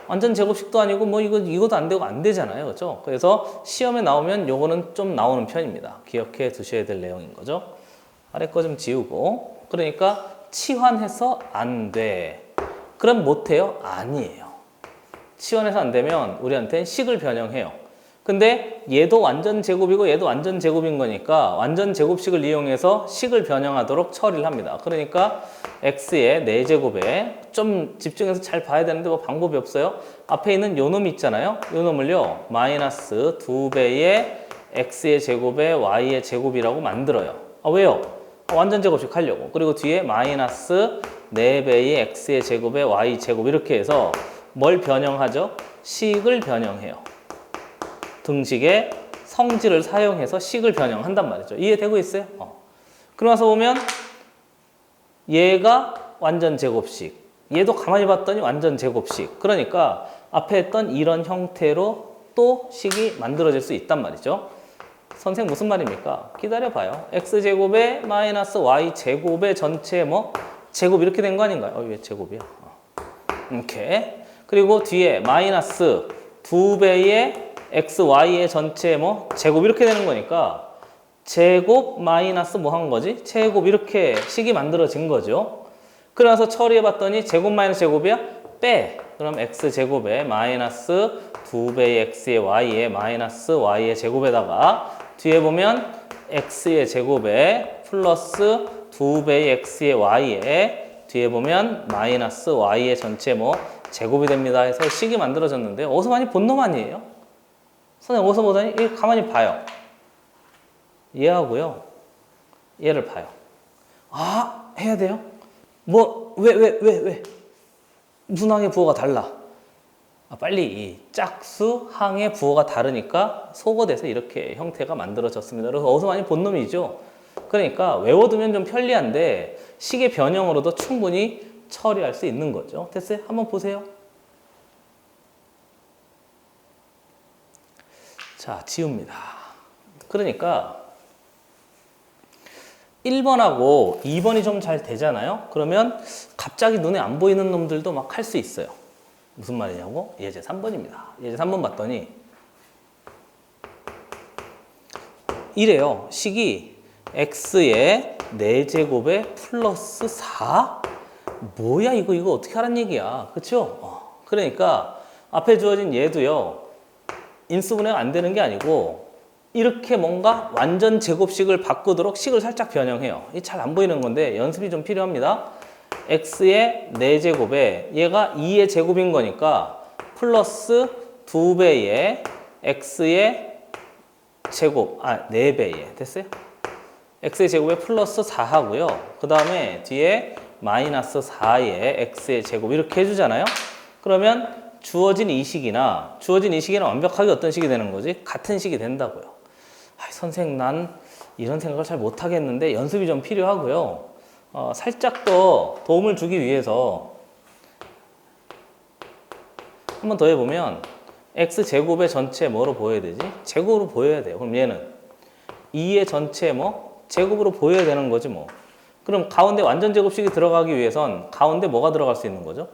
완전 제곱식도 아니고 뭐 이것도 안 되고 안 되잖아요. 그렇죠? 그래서 시험에 나오면 요거는 좀 나오는 편입니다. 기억해 두셔야 될 내용인 거죠. 아래 거 좀 지우고. 그러니까 치환해서 안 돼. 그럼 못해요? 아니에요. 치환해서 안 되면 우리한테는 식을 변형해요. 근데 얘도 완전 제곱이고 얘도 완전 제곱인 거니까 완전 제곱식을 이용해서 식을 변형하도록 처리를 합니다. 그러니까 x의 4제곱에 좀 집중해서 잘 봐야 되는데 뭐 방법이 없어요. 앞에 있는 요 놈이 있잖아요. 요 놈을요. 마이너스 2배의 x의 제곱에 y의 제곱이라고 만들어요. 왜요? 완전 제곱식 하려고. 그리고 뒤에 마이너스 4배의 x의 제곱에 y 제곱 이렇게 해서 뭘 변형하죠? 식을 변형해요. 등식의 성질을 사용해서 식을 변형한단 말이죠. 이해되고 있어요? 그러고 나서 보면 얘가 완전 제곱식, 얘도 가만히 봤더니 완전 제곱식. 그러니까 앞에 했던 이런 형태로 또 식이 만들어질 수 있단 말이죠. 선생 무슨 말입니까? 기다려봐요. x제곱에 마이너스 y제곱의 전체 뭐 제곱 이렇게 된 거 아닌가요? 왜 제곱이야? 이렇게. 그리고 뒤에 마이너스 2배의 x, y의 전체 뭐 제곱 이렇게 되는 거니까 제곱 마이너스 뭐 한 거지? 제곱 이렇게 식이 만들어진 거죠. 그래서 처리해 봤더니 제곱 마이너스 제곱이야? 빼. 그럼 x제곱에 마이너스 2배의 x의 y의 마이너스 y의 제곱에다가 뒤에 보면 x의 제곱에 플러스 2배의 x의 y에 뒤에 보면 마이너스 y의 전체 뭐 제곱이 됩니다 해서 식이 만들어졌는데 어디서 많이 본 놈 아니에요? 선생님 어디서 보더니 가만히 봐요. 얘하고요. 얘를 봐요. 해야 돼요? 뭐 왜? 무슨 항의 부호가 달라? 빨리 이 짝수 항의 부호가 다르니까 소거돼서 이렇게 형태가 만들어졌습니다. 그래서 어디서 많이 본 놈이죠. 그러니까 외워두면 좀 편리한데 식의 변형으로도 충분히 처리할 수 있는 거죠. 됐어요? 한번 보세요. 자, 지웁니다. 그러니까 1번하고 2번이 좀 잘 되잖아요. 그러면 갑자기 눈에 안 보이는 놈들도 막 할 수 있어요. 무슨 말이냐고? 예제 3번입니다. 예제 3번 봤더니 이래요. 식이 x의 4제곱에 플러스 4? 뭐야 이거 어떻게 하란 얘기야. 그쵸? 그러니까 앞에 주어진 얘도요. 인수분해가 안 되는 게 아니고 이렇게 뭔가 완전 제곱식을 바꾸도록 식을 살짝 변형해요. 이 잘 안 보이는 건데 연습이 좀 필요합니다. x의 4제곱에 얘가 2의 제곱인 거니까 플러스 2배의 x의 제곱, 4배의 됐어요? x의 제곱에 플러스 4 하고요. 그 다음에 뒤에 마이너스 4의 x의 제곱 이렇게 해주잖아요. 그러면 주어진 이 식이나 완벽하게 어떤 식이 되는 거지? 같은 식이 된다고요. 선생 난 이런 생각을 잘 못하겠는데 연습이 좀 필요하고요. 살짝 더 도움을 주기 위해서 한 번 더 해보면 x제곱의 전체 뭐로 보여야 되지? 제곱으로 보여야 돼요. 그럼 얘는 2의 전체 뭐 제곱으로 보여야 되는 거지 뭐. 그럼 가운데 완전 제곱식이 들어가기 위해선 가운데 뭐가 들어갈 수 있는 거죠?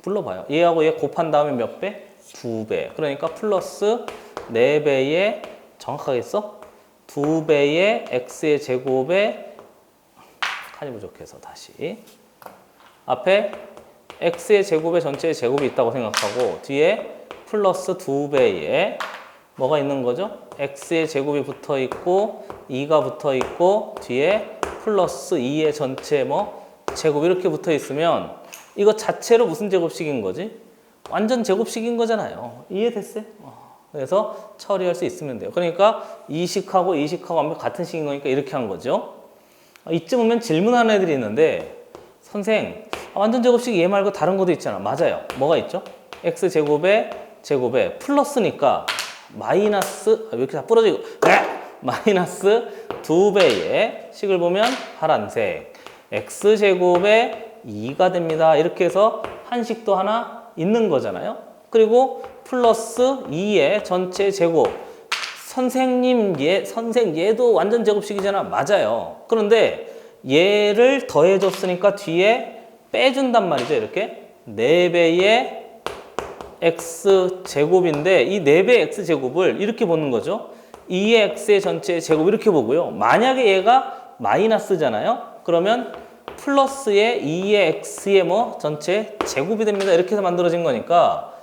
불러봐요. 얘하고 얘 곱한 다음에 몇 배? 2배. 그러니까 플러스 4배의 정확하게 써? 2배의 x의 제곱에 칸이 부족해서 다시 앞에 x의 제곱에 전체의 제곱이 있다고 생각하고 뒤에 플러스 2배의 뭐가 있는 거죠? x의 제곱이 붙어 있고 2가 붙어 있고 뒤에 플러스 2의 전체 뭐 제곱 이렇게 붙어 있으면 이거 자체로 무슨 제곱식인 거지? 완전 제곱식인 거잖아요. 이해됐어요? 그래서 처리할 수 있으면 돼요. 그러니까 이식하고 완벽 같은 식인 거니까 이렇게 한 거죠. 이쯤 오면 질문하는 애들이 있는데 선생 완전 제곱식 얘 말고 다른 것도 있잖아. 맞아요. 뭐가 있죠? x제곱에 플러스니까 마이너스 왜 이렇게 다 부러지고 마이너스 2배의 식을 보면 파란색 x제곱에 2가 됩니다. 이렇게 해서 한 식도 하나 있는 거잖아요. 그리고 플러스 2의 전체 제곱 선생 얘도 완전 제곱식이잖아. 맞아요. 그런데 얘를 더해줬으니까 뒤에 빼준단 말이죠. 이렇게 4배의 x제곱인데 이 4배의 x제곱을 이렇게 보는 거죠. 2의 x의 전체 제곱 이렇게 보고요. 만약에 얘가 마이너스잖아요. 그러면 플러스의 2의 x의 뭐 전체 제곱이 됩니다. 이렇게 해서 만들어진 거니까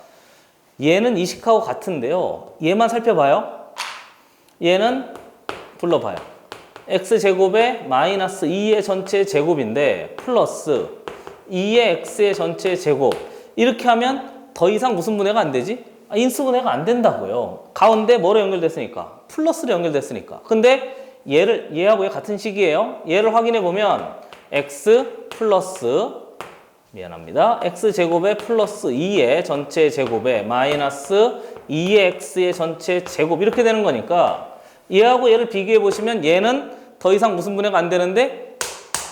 얘는 이식하고 같은데요. 얘만 살펴봐요. 얘는 불러봐요. x제곱에 마이너스 2의 전체 제곱인데 플러스 2의 x의 전체 제곱 이렇게 하면 더 이상 무슨 분해가 안 되지? 인수분해가 안 된다고요. 가운데 뭐로 연결됐으니까? 플러스로 연결됐으니까. 근데 얘하고 얘 같은 식이에요. 얘를 확인해 보면 x 플러스 미안합니다. x제곱에 플러스 2의 전체 제곱에 마이너스 2의 x의 전체 제곱 이렇게 되는 거니까 얘하고 얘를 비교해 보시면 얘는 더 이상 무슨 분해가 안 되는데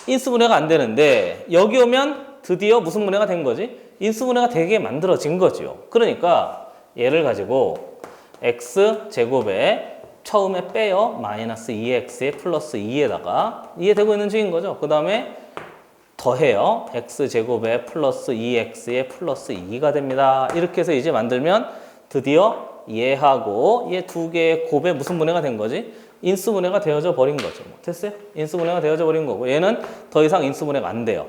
인수분해가 안 되는데 여기 오면 드디어 무슨 분해가 된 거지? 인수분해가 되게 만들어진 거죠. 그러니까 얘를 가지고 x제곱에 처음에 빼요. 마이너스 2x에 플러스 2에다가 이해되고 있는 식인 거죠. 그 다음에 더해요. x제곱에 플러스 2x에 플러스 2가 됩니다. 이렇게 해서 이제 만들면 드디어 얘하고 얘 두 개의 곱에 무슨 분해가 된 거지? 인수분해가 되어져 버린 거죠. 됐어요? 인수분해가 되어져 버린 거고 얘는 더 이상 인수분해가 안 돼요.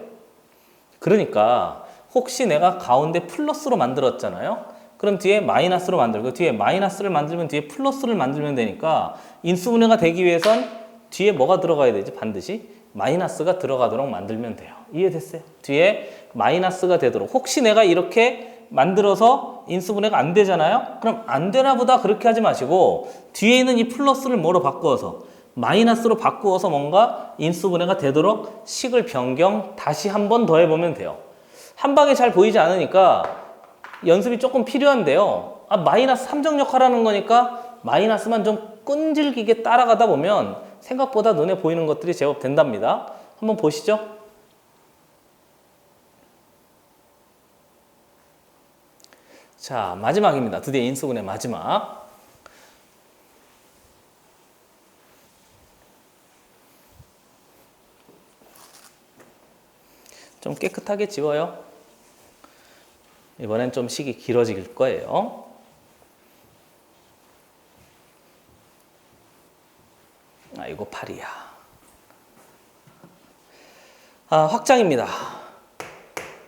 그러니까 혹시 내가 가운데 플러스로 만들었잖아요. 그럼 뒤에 마이너스로 만들고 뒤에 마이너스를 만들면 뒤에 플러스를 만들면 되니까 인수분해가 되기 위해선 뒤에 뭐가 들어가야 되지? 반드시 마이너스가 들어가도록 만들면 돼요. 이해됐어요? 뒤에 마이너스가 되도록 혹시 내가 이렇게 만들어서 인수분해가 안 되잖아요? 그럼 안 되나 보다 그렇게 하지 마시고 뒤에 있는 이 플러스를 뭐로 바꾸어서 마이너스로 바꾸어서 뭔가 인수분해가 되도록 식을 변경 다시 한 번 더 해보면 돼요. 한 방에 잘 보이지 않으니까 연습이 조금 필요한데요. 마이너스 함정역할하는 거니까 마이너스만 좀 끈질기게 따라가다 보면 생각보다 눈에 보이는 것들이 제법 된답니다. 한번 보시죠. 자, 마지막입니다. 드디어 인수분해 마지막. 좀 깨끗하게 지워요. 이번엔 좀 식이 길어질 거예요. 이거 8이야. 확장입니다.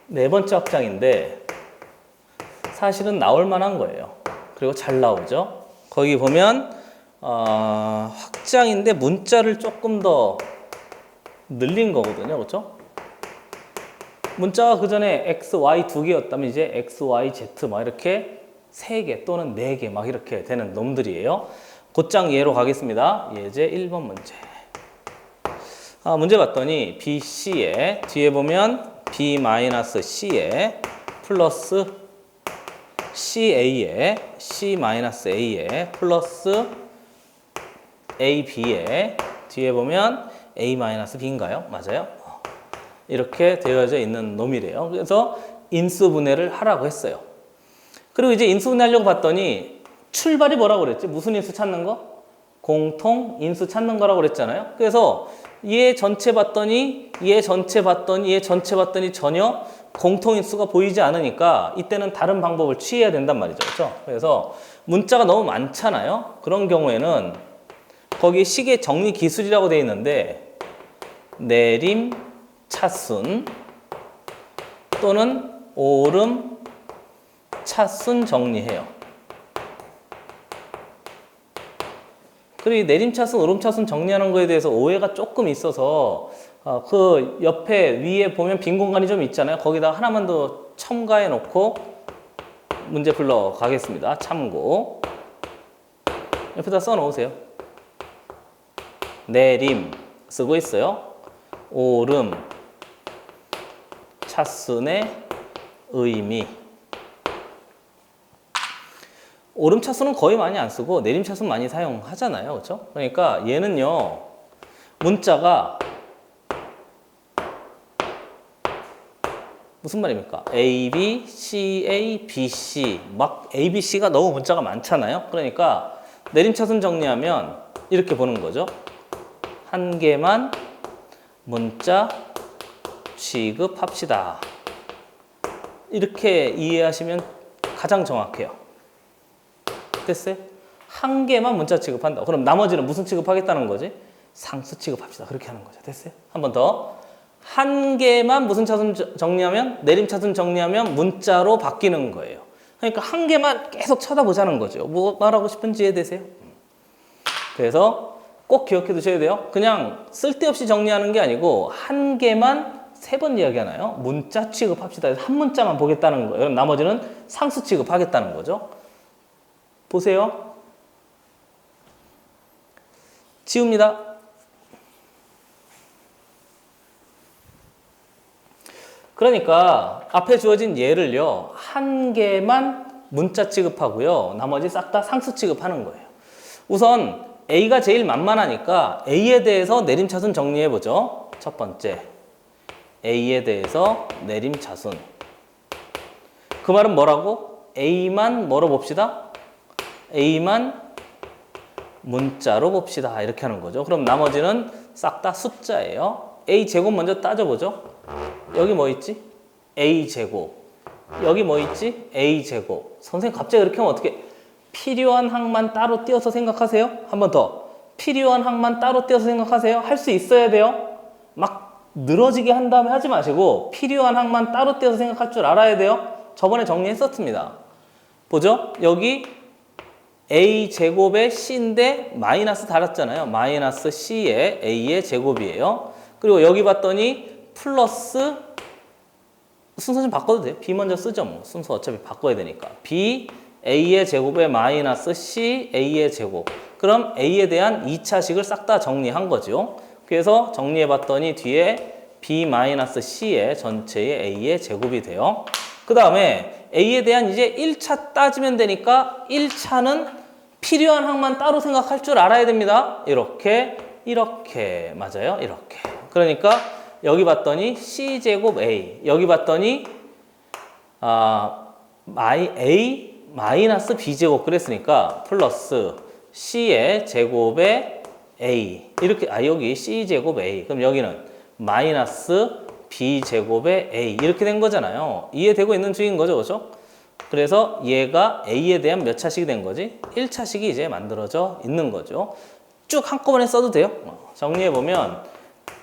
네 번째 확장인데 사실은 나올 만한 거예요. 그리고 잘 나오죠. 거기 보면 확장인데 문자를 조금 더 늘린 거거든요. 그렇죠? 문자가 그 전에 x, y 두 개였다면 이제 x, y, z 막 이렇게 세 개 또는 네 개 막 이렇게 되는 놈들이에요. 곧장 예로 가겠습니다. 예제 1번 문제. 문제 봤더니 BC에 뒤에 보면 B-C에 플러스 CA에 C-A에 플러스 AB에 뒤에 보면 A-B인가요? 맞아요? 이렇게 되어져 있는 놈이래요. 그래서 인수분해를 하라고 했어요. 그리고 이제 인수분해 하려고 봤더니 출발이 뭐라고 그랬지? 무슨 인수 찾는 거? 공통 인수 찾는 거라고 그랬잖아요. 그래서 얘 전체 봤더니 얘 전체 봤더니 얘 전체 봤더니 전혀 공통 인수가 보이지 않으니까 이때는 다른 방법을 취해야 된단 말이죠. 그렇죠? 그래서 문자가 너무 많잖아요. 그런 경우에는 거기 식의 정리 기술이라고 되어 있는데 내림 차순 또는 오름 차순 정리해요. 그리고 내림차순, 오름차순 정리하는 거에 대해서 오해가 조금 있어서 그 옆에 위에 보면 빈 공간이 좀 있잖아요. 거기다 하나만 더 첨가해 놓고 문제 풀러 가겠습니다. 참고. 옆에다 써 놓으세요. 내림 쓰고 있어요. 오름 차순의 의미. 오름 차순은 거의 많이 안 쓰고 내림 차순 많이 사용하잖아요. 그렇죠? 그러니까 얘는요. 문자가 무슨 말입니까? A, B, C, A, B, C 막 A, B, C가 너무 문자가 많잖아요. 그러니까 내림 차순 정리하면 이렇게 보는 거죠. 한 개만 문자 취급합시다. 이렇게 이해하시면 가장 정확해요. 됐어요? 한 개만 문자 취급한다. 그럼 나머지는 무슨 취급하겠다는 거지? 상수 취급합시다. 그렇게 하는 거죠. 됐어요? 한 번 더. 한 개만 무슨 차순 정리하면, 내림 차순 정리하면 문자로 바뀌는 거예요. 그러니까 한 개만 계속 쳐다보자는 거죠. 뭐 말하고 싶은지 이해되세요? 그래서 꼭 기억해 두셔야 돼요. 그냥 쓸데없이 정리하는 게 아니고 한 개만 3번 이야기하나요? 문자 취급합시다. 한 문자만 보겠다는 거예요. 나머지는 상수 취급하겠다는 거죠. 보세요. 지웁니다. 그러니까 앞에 주어진 예를요. 한 개만 문자 취급하고요. 나머지 싹 다 상수 취급하는 거예요. 우선 A가 제일 만만하니까 A에 대해서 내림차순 정리해보죠. 첫 번째. A에 대해서 내림차순. 그 말은 뭐라고? A만 뭐로 봅시다? A만 문자로 봅시다. 이렇게 하는 거죠. 그럼 나머지는 싹 다 숫자예요. A 제곱 먼저 따져보죠. 여기 뭐 있지? A 제곱. 여기 뭐 있지? A 제곱. 선생님 갑자기 그렇게 하면 어떻게? 필요한 항만 따로 띄어서 생각하세요. 한 번 더. 필요한 항만 따로 띄어서 생각하세요. 할 수 있어야 돼요. 막 늘어지게 한 다음에 하지 마시고 필요한 항만 따로 띄어서 생각할 줄 알아야 돼요. 저번에 정리했었습니다. 보죠? 여기 A 제곱에 C인데 마이너스 달았잖아요. 마이너스 C에 A의 제곱이에요. 그리고 여기 봤더니 플러스 순서 좀 바꿔도 돼요. B 먼저 쓰죠. 뭐 순서 어차피 바꿔야 되니까. B A의 제곱에 마이너스 C A의 제곱. 그럼 A에 대한 2차식을 싹 다 정리한 거죠. 그래서 정리해 봤더니 뒤에 B 마이너스 C의 전체의 A의 제곱이 돼요. 그 다음에 A에 대한 이제 1차 따지면 되니까 1차는 필요한 항만 따로 생각할 줄 알아야 됩니다. 이렇게 맞아요. 이렇게. 그러니까 여기 봤더니 C제곱 A, 여기 봤더니 A 마이너스 B제곱 그랬으니까 플러스 C의 제곱에 A 이렇게 여기 C제곱 A 그럼 여기는 마이너스 B제곱에 A 이렇게 된 거잖아요. 이해되고 있는 중인 거죠. 그렇죠? 그래서 얘가 A에 대한 몇 차식이 된 거지? 1차식이 이제 만들어져 있는 거죠. 쭉 한꺼번에 써도 돼요. 정리해보면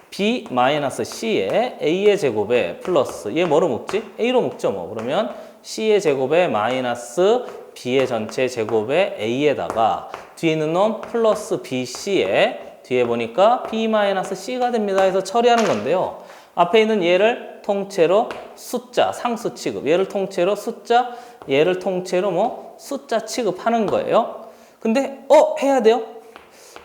B-C에 A의 제곱에 플러스 얘 뭐로 묶지? A로 묶죠. 뭐 그러면 C의 제곱에 마이너스 B의 전체 제곱에 A에다가 뒤에 있는 놈 플러스 BC에 뒤에 보니까 B-C가 됩니다. 해서 처리하는 건데요. 앞에 있는 얘를 통째로 숫자, 상수 취급. 얘를 통째로 숫자, 얘를 통째로 뭐 숫자 취급하는 거예요. 근데 해야 돼요.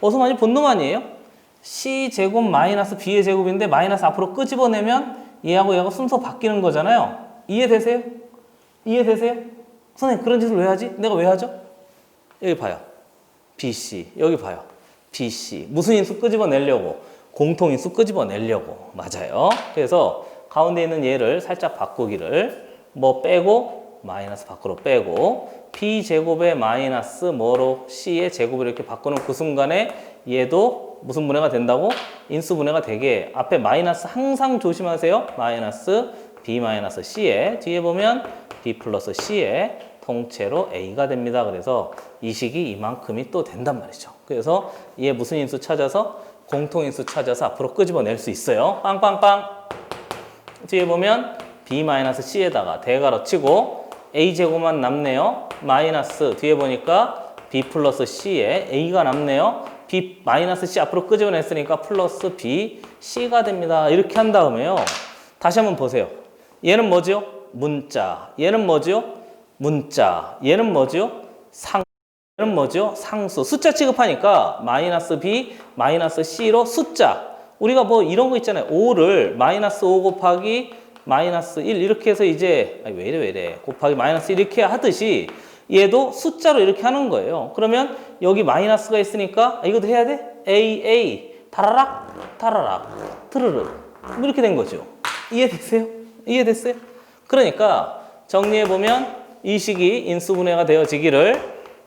어서 많이 본 놈 아니에요? C제곱 마이너스 B의 제곱인데 마이너스 앞으로 끄집어내면 얘하고 얘하고 순서 바뀌는 거잖아요. 이해되세요? 이해되세요? 선생님 그런 짓을 왜 하지? 내가 왜 하죠? 여기 봐요. BC. 여기 봐요. BC. 무슨 인수 끄집어내려고? 공통인수 끄집어내려고. 맞아요. 그래서 가운데 있는 얘를 살짝 바꾸기를 뭐 빼고 마이너스 밖으로 빼고 b제곱의 마이너스 뭐로 c의 제곱을 이렇게 바꾸는 그 순간에 얘도 무슨 분해가 된다고? 인수분해가 되게 앞에 마이너스 항상 조심하세요. 마이너스 b 마이너스 c에 뒤에 보면 b 플러스 c에 통째로 a가 됩니다. 그래서 이 식이 이만큼이 또 된단 말이죠. 그래서 얘 무슨 인수 찾아서 공통인수 찾아서 앞으로 끄집어낼 수 있어요. 빵빵빵. 뒤에 보면 b-c에다가 대괄호 치고 a제곱만 남네요. 마이너스 뒤에 보니까 b 플러스 c에 a가 남네요. b-c 앞으로 끄집어냈으니까 플러스 b, c가 됩니다. 이렇게 한 다음에요. 다시 한번 보세요. 얘는 뭐죠? 문자. 얘는 뭐죠? 문자. 얘는 뭐죠? 상. 얘는 뭐죠? 상수. 숫자 취급하니까 마이너스 b, 마이너스 c로 숫자. 우리가 뭐 이런 거 있잖아요. 5를 마이너스 5 곱하기 마이너스 1 이렇게 해서 이제 왜 이래 곱하기 마이너스 1 이렇게 하듯이 얘도 숫자로 이렇게 하는 거예요. 그러면 여기 마이너스가 있으니까 이것도 해야 돼? a 타라락 타라락 트르르 이렇게 된 거죠. 이해됐어요? 이해됐어요? 그러니까 정리해보면 이 식이 인수분해가 되어지기를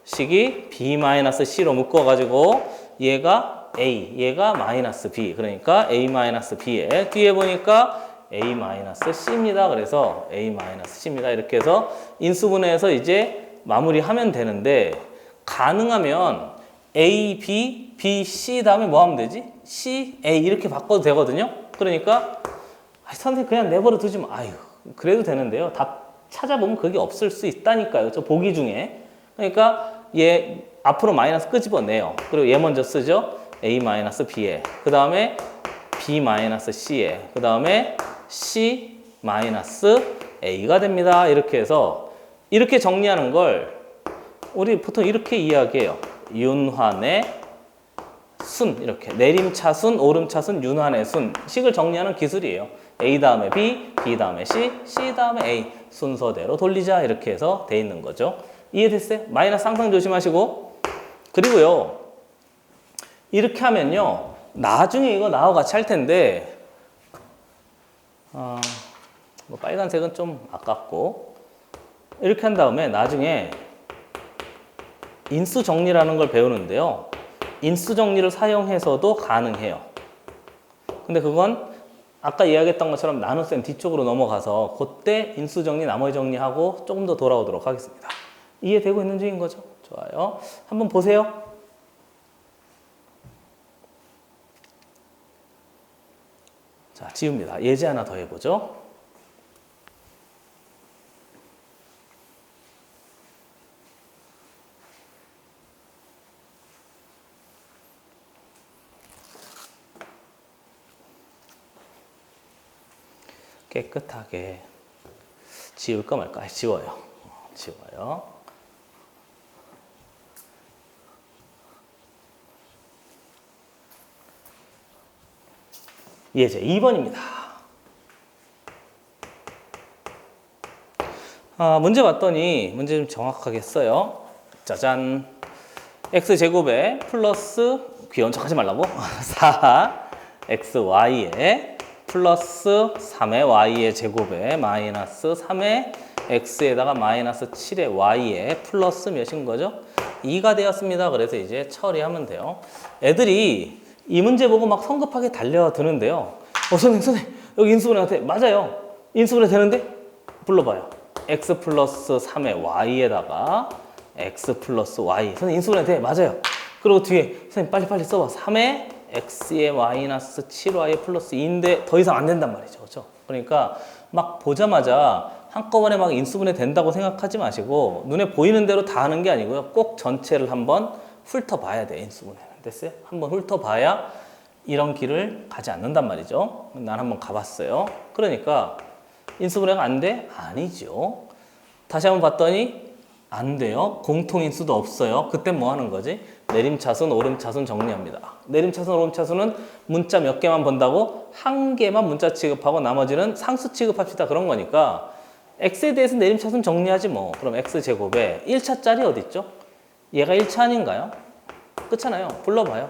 식이 b-c로 묶어가지고 얘가 a, 얘가 마이너스 b. 그러니까 a-b에 뒤에 보니까 a-c입니다. 그래서 a-c입니다. 이렇게 해서 인수분해해서 이제 마무리하면 되는데 가능하면 a, b, b, c 다음에 뭐 하면 되지? c, a 이렇게 바꿔도 되거든요. 그러니까 선생님 그냥 내버려 두지 마. 아유 그래도 되는데요. 답 찾아보면 그게 없을 수 있다니까요. 저 보기 중에. 그러니까 얘 앞으로 마이너스 끄집어내요. 그리고 얘 먼저 쓰죠. a-b에 그 다음에 b-c에 그 다음에 c-a가 됩니다. 이렇게 해서 이렇게 정리하는 걸 우리 보통 이렇게 이야기해요. 윤환의 순 이렇게 내림차순, 오름차순, 윤환의 순 식을 정리하는 기술이에요. a 다음에 b, b 다음에 c, c 다음에 a 순서대로 돌리자 이렇게 해서 돼 있는 거죠. 이해됐어요? 마이너스 항상 조심하시고 그리고요 이렇게 하면요 나중에 이거 나하고 같이 할 텐데 뭐 빨간색은 좀 아깝고 이렇게 한 다음에 나중에 인수 정리라는 걸 배우는데요 인수 정리를 사용해서도 가능해요. 근데 그건 아까 이야기했던 것처럼 나눗셈 뒤쪽으로 넘어가서 그때 인수 정리 나머지 정리하고 조금 더 돌아오도록 하겠습니다. 이해되고 있는 중인 거죠? 좋아요. 한번 보세요. 자, 지웁니다. 예제 하나 더 해보죠. 깨끗하게 지울까 말까? 지워요. 지워요. 예제 2번입니다. 문제 봤더니 문제 좀 정확하게 써요. 짜잔. x제곱에 플러스 귀여운 척 하지 말라고 4xy에 플러스 3의 y의 제곱에 마이너스 3의 x에다가 마이너스 7의 y에 플러스 몇인 거죠? 2가 되었습니다. 그래서 이제 처리하면 돼요. 애들이 이 문제 보고 막 성급하게 달려드는데요. 선생님 여기 인수분해 같아. 맞아요. 인수분해 되는데 불러봐요. x 플러스 3의 y에다가 x 플러스 y. 선생님 인수분해 돼. 맞아요. 그리고 뒤에 선생님 빨리 써봐. 3의 x에 마이너스 7y 플러스 2인데 더 이상 안 된단 말이죠. 그렇죠? 그러니까 막 보자마자 한꺼번에 막 인수분해 된다고 생각하지 마시고 눈에 보이는 대로 다 하는 게 아니고요. 꼭 전체를 한번 훑어봐야 돼. 인수분해는. 됐어요? 한번 훑어봐야 이런 길을 가지 않는단 말이죠. 난 한번 가봤어요. 그러니까 인수분해가 안 돼? 아니죠. 다시 한번 봤더니 안 돼요. 공통인수도 없어요. 그때 뭐 하는 거지? 내림차순, 오름차순 정리합니다. 내림차순, 오름차순은 문자 몇 개만 본다고 한 개만 문자 취급하고 나머지는 상수 취급합시다. 그런 거니까 x에 대해서 내림차순 정리하지 뭐. 그럼 x제곱에 1차짜리 어디 있죠? 얘가 1차 아닌가요? 그렇잖아요. 불러봐요.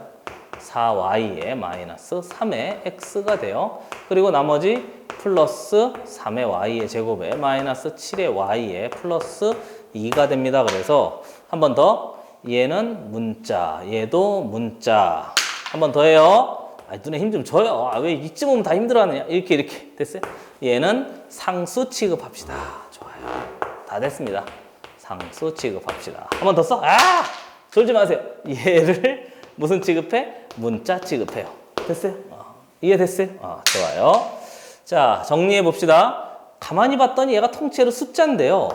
4y에 마이너스 3의 x가 돼요. 그리고 나머지 플러스 3의 y의 제곱에 마이너스 7의 y의 플러스 2가 됩니다. 그래서 한 번 더 얘는 문자, 얘도 문자. 한 번 더 해요. 눈에 힘 좀 줘요. 왜 이쯤 오면 다 힘들어하느냐. 이렇게 됐어요? 얘는 상수 취급합시다. 좋아요. 다 됐습니다. 상수 취급합시다. 한 번 더 써? 졸지 마세요. 얘를 무슨 취급해? 문자 취급해요. 됐어요? 이해됐어요? 좋아요. 자, 정리해 봅시다. 가만히 봤더니 얘가 통째로 숫자인데요.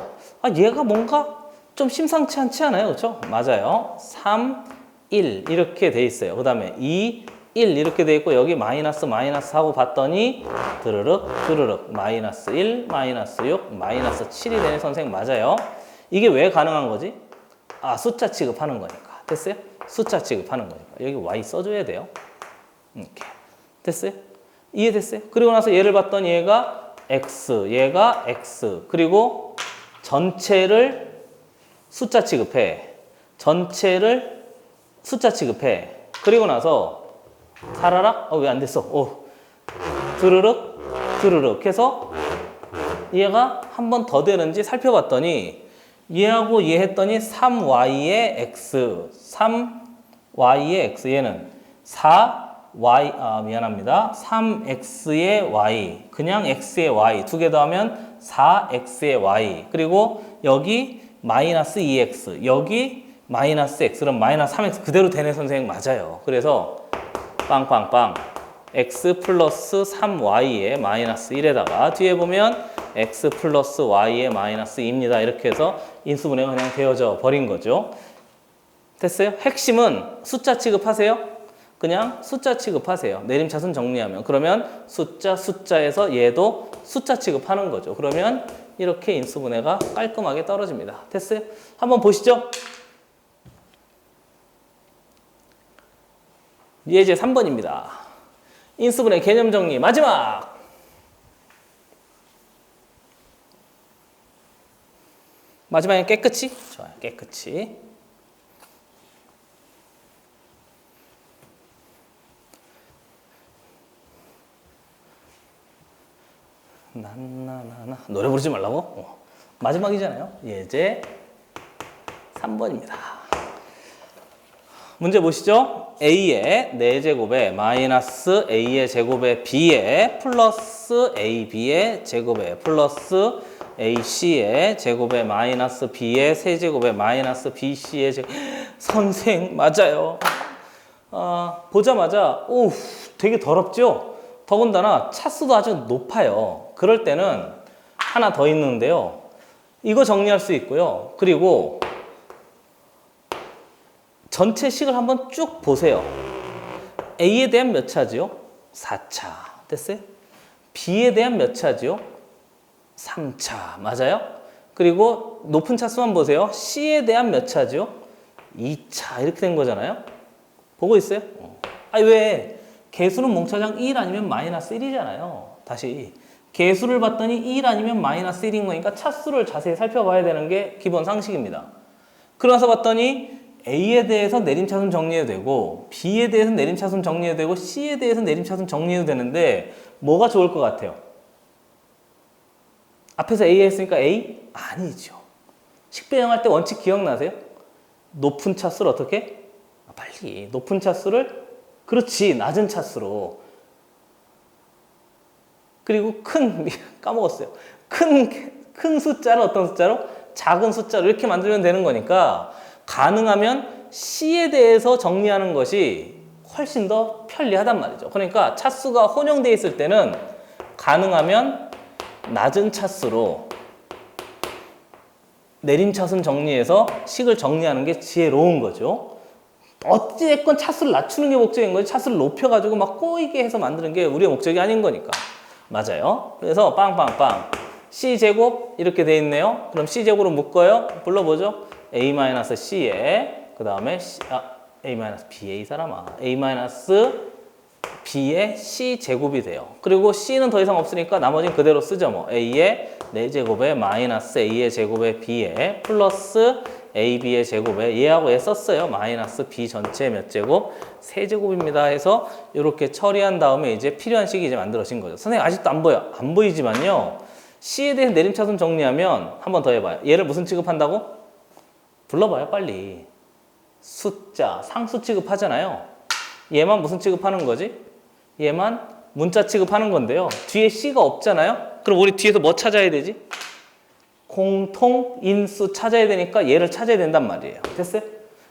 얘가 뭔가 좀 심상치 않지 않아요? 그렇죠? 맞아요. 3, 1 이렇게 돼 있어요. 그 다음에 2, 1 이렇게 돼 있고 여기 마이너스 하고 봤더니 드르륵 마이너스 1, 마이너스 6, 마이너스 7이 되는 선생님 맞아요. 이게 왜 가능한 거지? 숫자 취급하는 거니까. 됐어요? 숫자 취급하는 거니까. 여기 y 써줘야 돼요. 이렇게. 됐어요? 이해됐어요? 그리고 나서 얘를 봤더니 얘가 얘가 x. 그리고 전체를 숫자 취급해. 전체를 숫자 취급해. 그리고 나서 살아라? 왜 안 됐어? 드르륵 해서 얘가 한 번 더 되는지 살펴봤더니 얘하고 얘 했더니 3y의 x 3y의 x 얘는 4y 미안합니다. 3x의 y 그냥 x의 y 두 개 더하면 4x의 y 그리고 여기 마이너스 2x 여기 마이너스 x 그럼 마이너스 3x 그대로 되네 선생님 맞아요. 그래서 빵빵빵 x 플러스 3y의 마이너스 1에다가 뒤에 보면 x 플러스 y의 마이너스 2입니다. 이렇게 해서 인수분해가 그냥 되어져 버린 거죠. 됐어요? 핵심은 숫자 취급하세요. 그냥 숫자 취급하세요. 내림차순 정리하면. 그러면 숫자에서 얘도 숫자 취급하는 거죠. 그러면 이렇게 인수분해가 깔끔하게 떨어집니다. 됐어요? 한번 보시죠. 예제 3번입니다. 인수분해 개념 정리 마지막! 마지막에 깨끗이? 좋아요. 깨끗이. 나나나나 노래 부르지 말라고? 마지막이잖아요. 예제 3번입니다. 문제 보시죠. a의 4제곱에 마이너스 a의 제곱에 b에 플러스 ab의 제곱에 플러스 ac의 제곱에 마이너스 b의 세제곱에 마이너스 bc의 제곱. 선생 맞아요. 보자마자 되게 더럽죠? 더군다나 차수도 아주 높아요. 그럴 때는 하나 더 있는데요. 이거 정리할 수 있고요. 그리고 전체 식을 한번 쭉 보세요. A에 대한 몇 차지요? 4차. 됐어요? B에 대한 몇 차지요? 3차. 맞아요? 그리고 높은 차수만 보세요. C에 대한 몇 차지요? 2차. 이렇게 된 거잖아요. 보고 있어요? 왜? 개수는 몽차장 1 아니면 마이너스 1이잖아요. 다시. 개수를 봤더니 1 아니면 마이너스 1인 거니까 차수를 자세히 살펴봐야 되는 게 기본 상식입니다. 그러나서 봤더니 A에 대해서 내림차순 정리해도 되고 B에 대해서 내림차순 정리해도 되고 C에 대해서 내림차순 정리해도 되는데 뭐가 좋을 것 같아요? 앞에서 A 했으니까 A? 아니죠. 식배형할 때 원칙 기억나세요? 높은 차수를 어떻게? 빨리 높은 차수를 그렇지 낮은 차수로 그리고 까먹었어요. 큰 숫자를 어떤 숫자로? 작은 숫자로 이렇게 만들면 되는 거니까 가능하면 C에 대해서 정리하는 것이 훨씬 더 편리하단 말이죠. 그러니까 차수가 혼용되어 있을 때는 가능하면 낮은 차수로 내림차순 정리해서 식을 정리하는 게 지혜로운 거죠. 어찌됐건 차수를 낮추는 게 목적인 거지 차수를 높여가지고 막 꼬이게 해서 만드는 게 우리의 목적이 아닌 거니까. 맞아요. 그래서 빵빵빵 C제곱 이렇게 돼 있네요. 그럼 C제곱으로 묶어요. 불러보죠. A-C에 그 다음에 A-B에 이 사람아 A-B의 C제곱이 돼요. 그리고 C는 더 이상 없으니까 나머지는 그대로 쓰죠. A의 4제곱에 마이너스 A의 제곱에 B에 플러스 AB의 제곱에 얘하고 얘 썼어요. 마이너스 B 전체 몇 제곱? 세제곱입니다 해서 이렇게 처리한 다음에 이제 필요한 식이 이제 만들어진 거죠. 선생님 아직도 안 보여? 안 보이지만요. C에 대한 내림차순 정리하면 한 번 더 해봐요. 얘를 무슨 취급한다고? 불러봐요 빨리. 숫자, 상수 취급하잖아요. 얘만 무슨 취급하는 거지? 얘만 문자 취급하는 건데요. 뒤에 C가 없잖아요. 그럼 우리 뒤에서 뭐 찾아야 되지? 공통인수 찾아야 되니까 얘를 찾아야 된단 말이에요. 됐어요?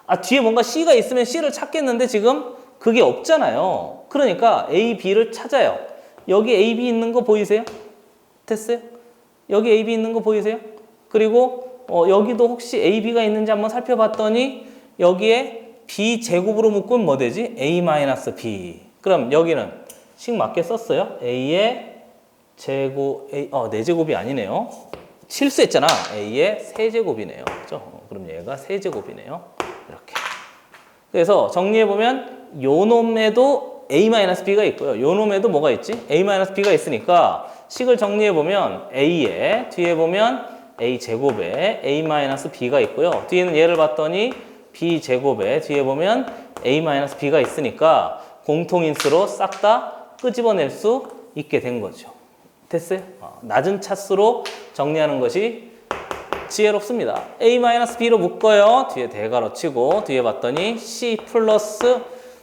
아, 뒤에 뭔가 C가 있으면 C를 찾겠는데 지금 그게 없잖아요. 그러니까 A, B를 찾아요. 여기 A, B 있는 거 보이세요? 됐어요? 여기 A, B 있는 거 보이세요? 그리고 여기도 혹시 A, B가 있는지 한번 살펴봤더니 여기에 B 제곱으로 묶으면 뭐 되지? A-B. 그럼 여기는 식 맞게 썼어요. A의 제곱, 네 제곱이 아니네요. 실수했잖아. A의 세제곱이네요. 그죠? 그럼 얘가 세제곱이네요. 이렇게. 그래서 정리해보면 요 놈에도 A-B가 있고요. 요 놈에도 뭐가 있지? A-B가 있으니까 식을 정리해보면 A에 뒤에 보면 A제곱에 A-B가 있고요. 뒤에는 얘를 봤더니 B제곱에 뒤에 보면 A-B가 있으니까 공통인수로 싹 다 끄집어낼 수 있게 된 거죠. 됐어요? 낮은 차수로 정리하는 것이 지혜롭습니다. A-B로 묶어요. 뒤에 대괄호 치고 뒤에 봤더니 C 플러스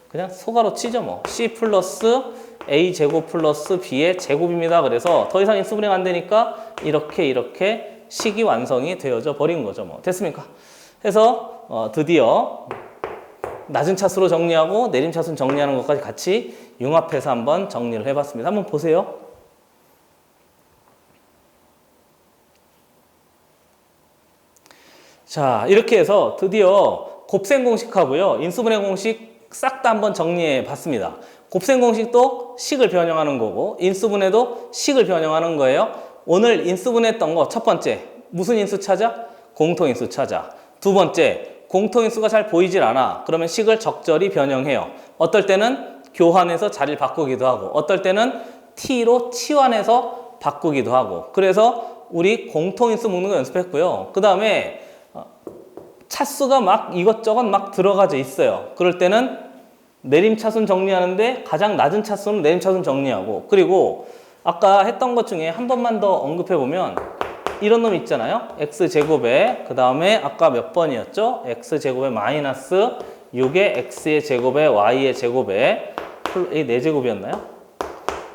그냥 소괄호 치죠 뭐. C 플러스 A제곱 플러스 B의 제곱입니다. 그래서 더 이상 인수 분해 안 되니까 이렇게 식이 완성이 되어져 버린 거죠 뭐. 됐습니까? 해서 드디어 낮은 차수로 정리하고 내림 차수 정리하는 것까지 같이 융합해서 한번 정리를 해봤습니다. 한번 보세요. 자, 이렇게 해서 드디어 곱셈 공식하고요. 인수분해 공식 싹 다 한번 정리해 봤습니다. 곱셈 공식도 식을 변형하는 거고 인수분해도 식을 변형하는 거예요. 오늘 인수분해했던 거 첫 번째, 무슨 인수 찾아? 공통인수 찾아. 두 번째, 공통인수가 잘 보이질 않아. 그러면 식을 적절히 변형해요. 어떨 때는 교환해서 자리를 바꾸기도 하고 어떨 때는 t로 치환해서 바꾸기도 하고 그래서 우리 공통인수 묶는 거 연습했고요. 그 다음에 차수가 막 이것저것 막 들어가져 있어요. 그럴 때는 내림차순 정리하는데 가장 낮은 차수는 내림차순 정리하고 그리고 아까 했던 것 중에 한 번만 더 언급해보면 이런 놈 있잖아요. x제곱에 그 다음에 아까 몇 번이었죠? x제곱에 마이너스 6의 x의 제곱에 y의 제곱에 이 4제곱이었나요?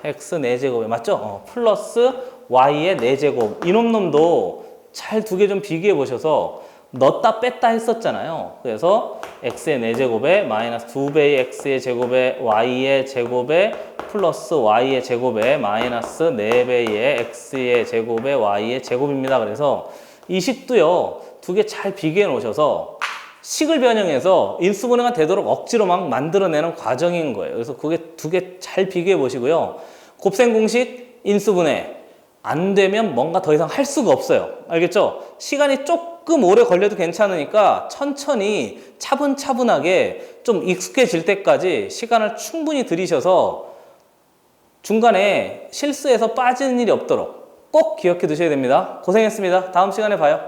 x 4제곱에 맞죠? 플러스 y의 4제곱 이놈 놈도 잘 두 개 좀 비교해 보셔서 넣었다 뺐다 했었잖아요. 그래서 x의 4제곱에 마이너스 2배의 x의 제곱에 y의 제곱에 플러스 y의 제곱에 마이너스 4배의 x의 제곱에 y의 제곱입니다. 그래서 이 식도요. 두 개 잘 비교해 놓으셔서 식을 변형해서 인수분해가 되도록 억지로 막 만들어내는 과정인 거예요. 그래서 그게 두 개 잘 비교해 보시고요. 곱셈 공식 인수분해 안 되면 뭔가 더 이상 할 수가 없어요. 알겠죠? 시간이 조금 오래 걸려도 괜찮으니까 천천히 차분차분하게 좀 익숙해질 때까지 시간을 충분히 들이셔서 중간에 실수해서 빠지는 일이 없도록 꼭 기억해 두셔야 됩니다. 고생했습니다. 다음 시간에 봐요.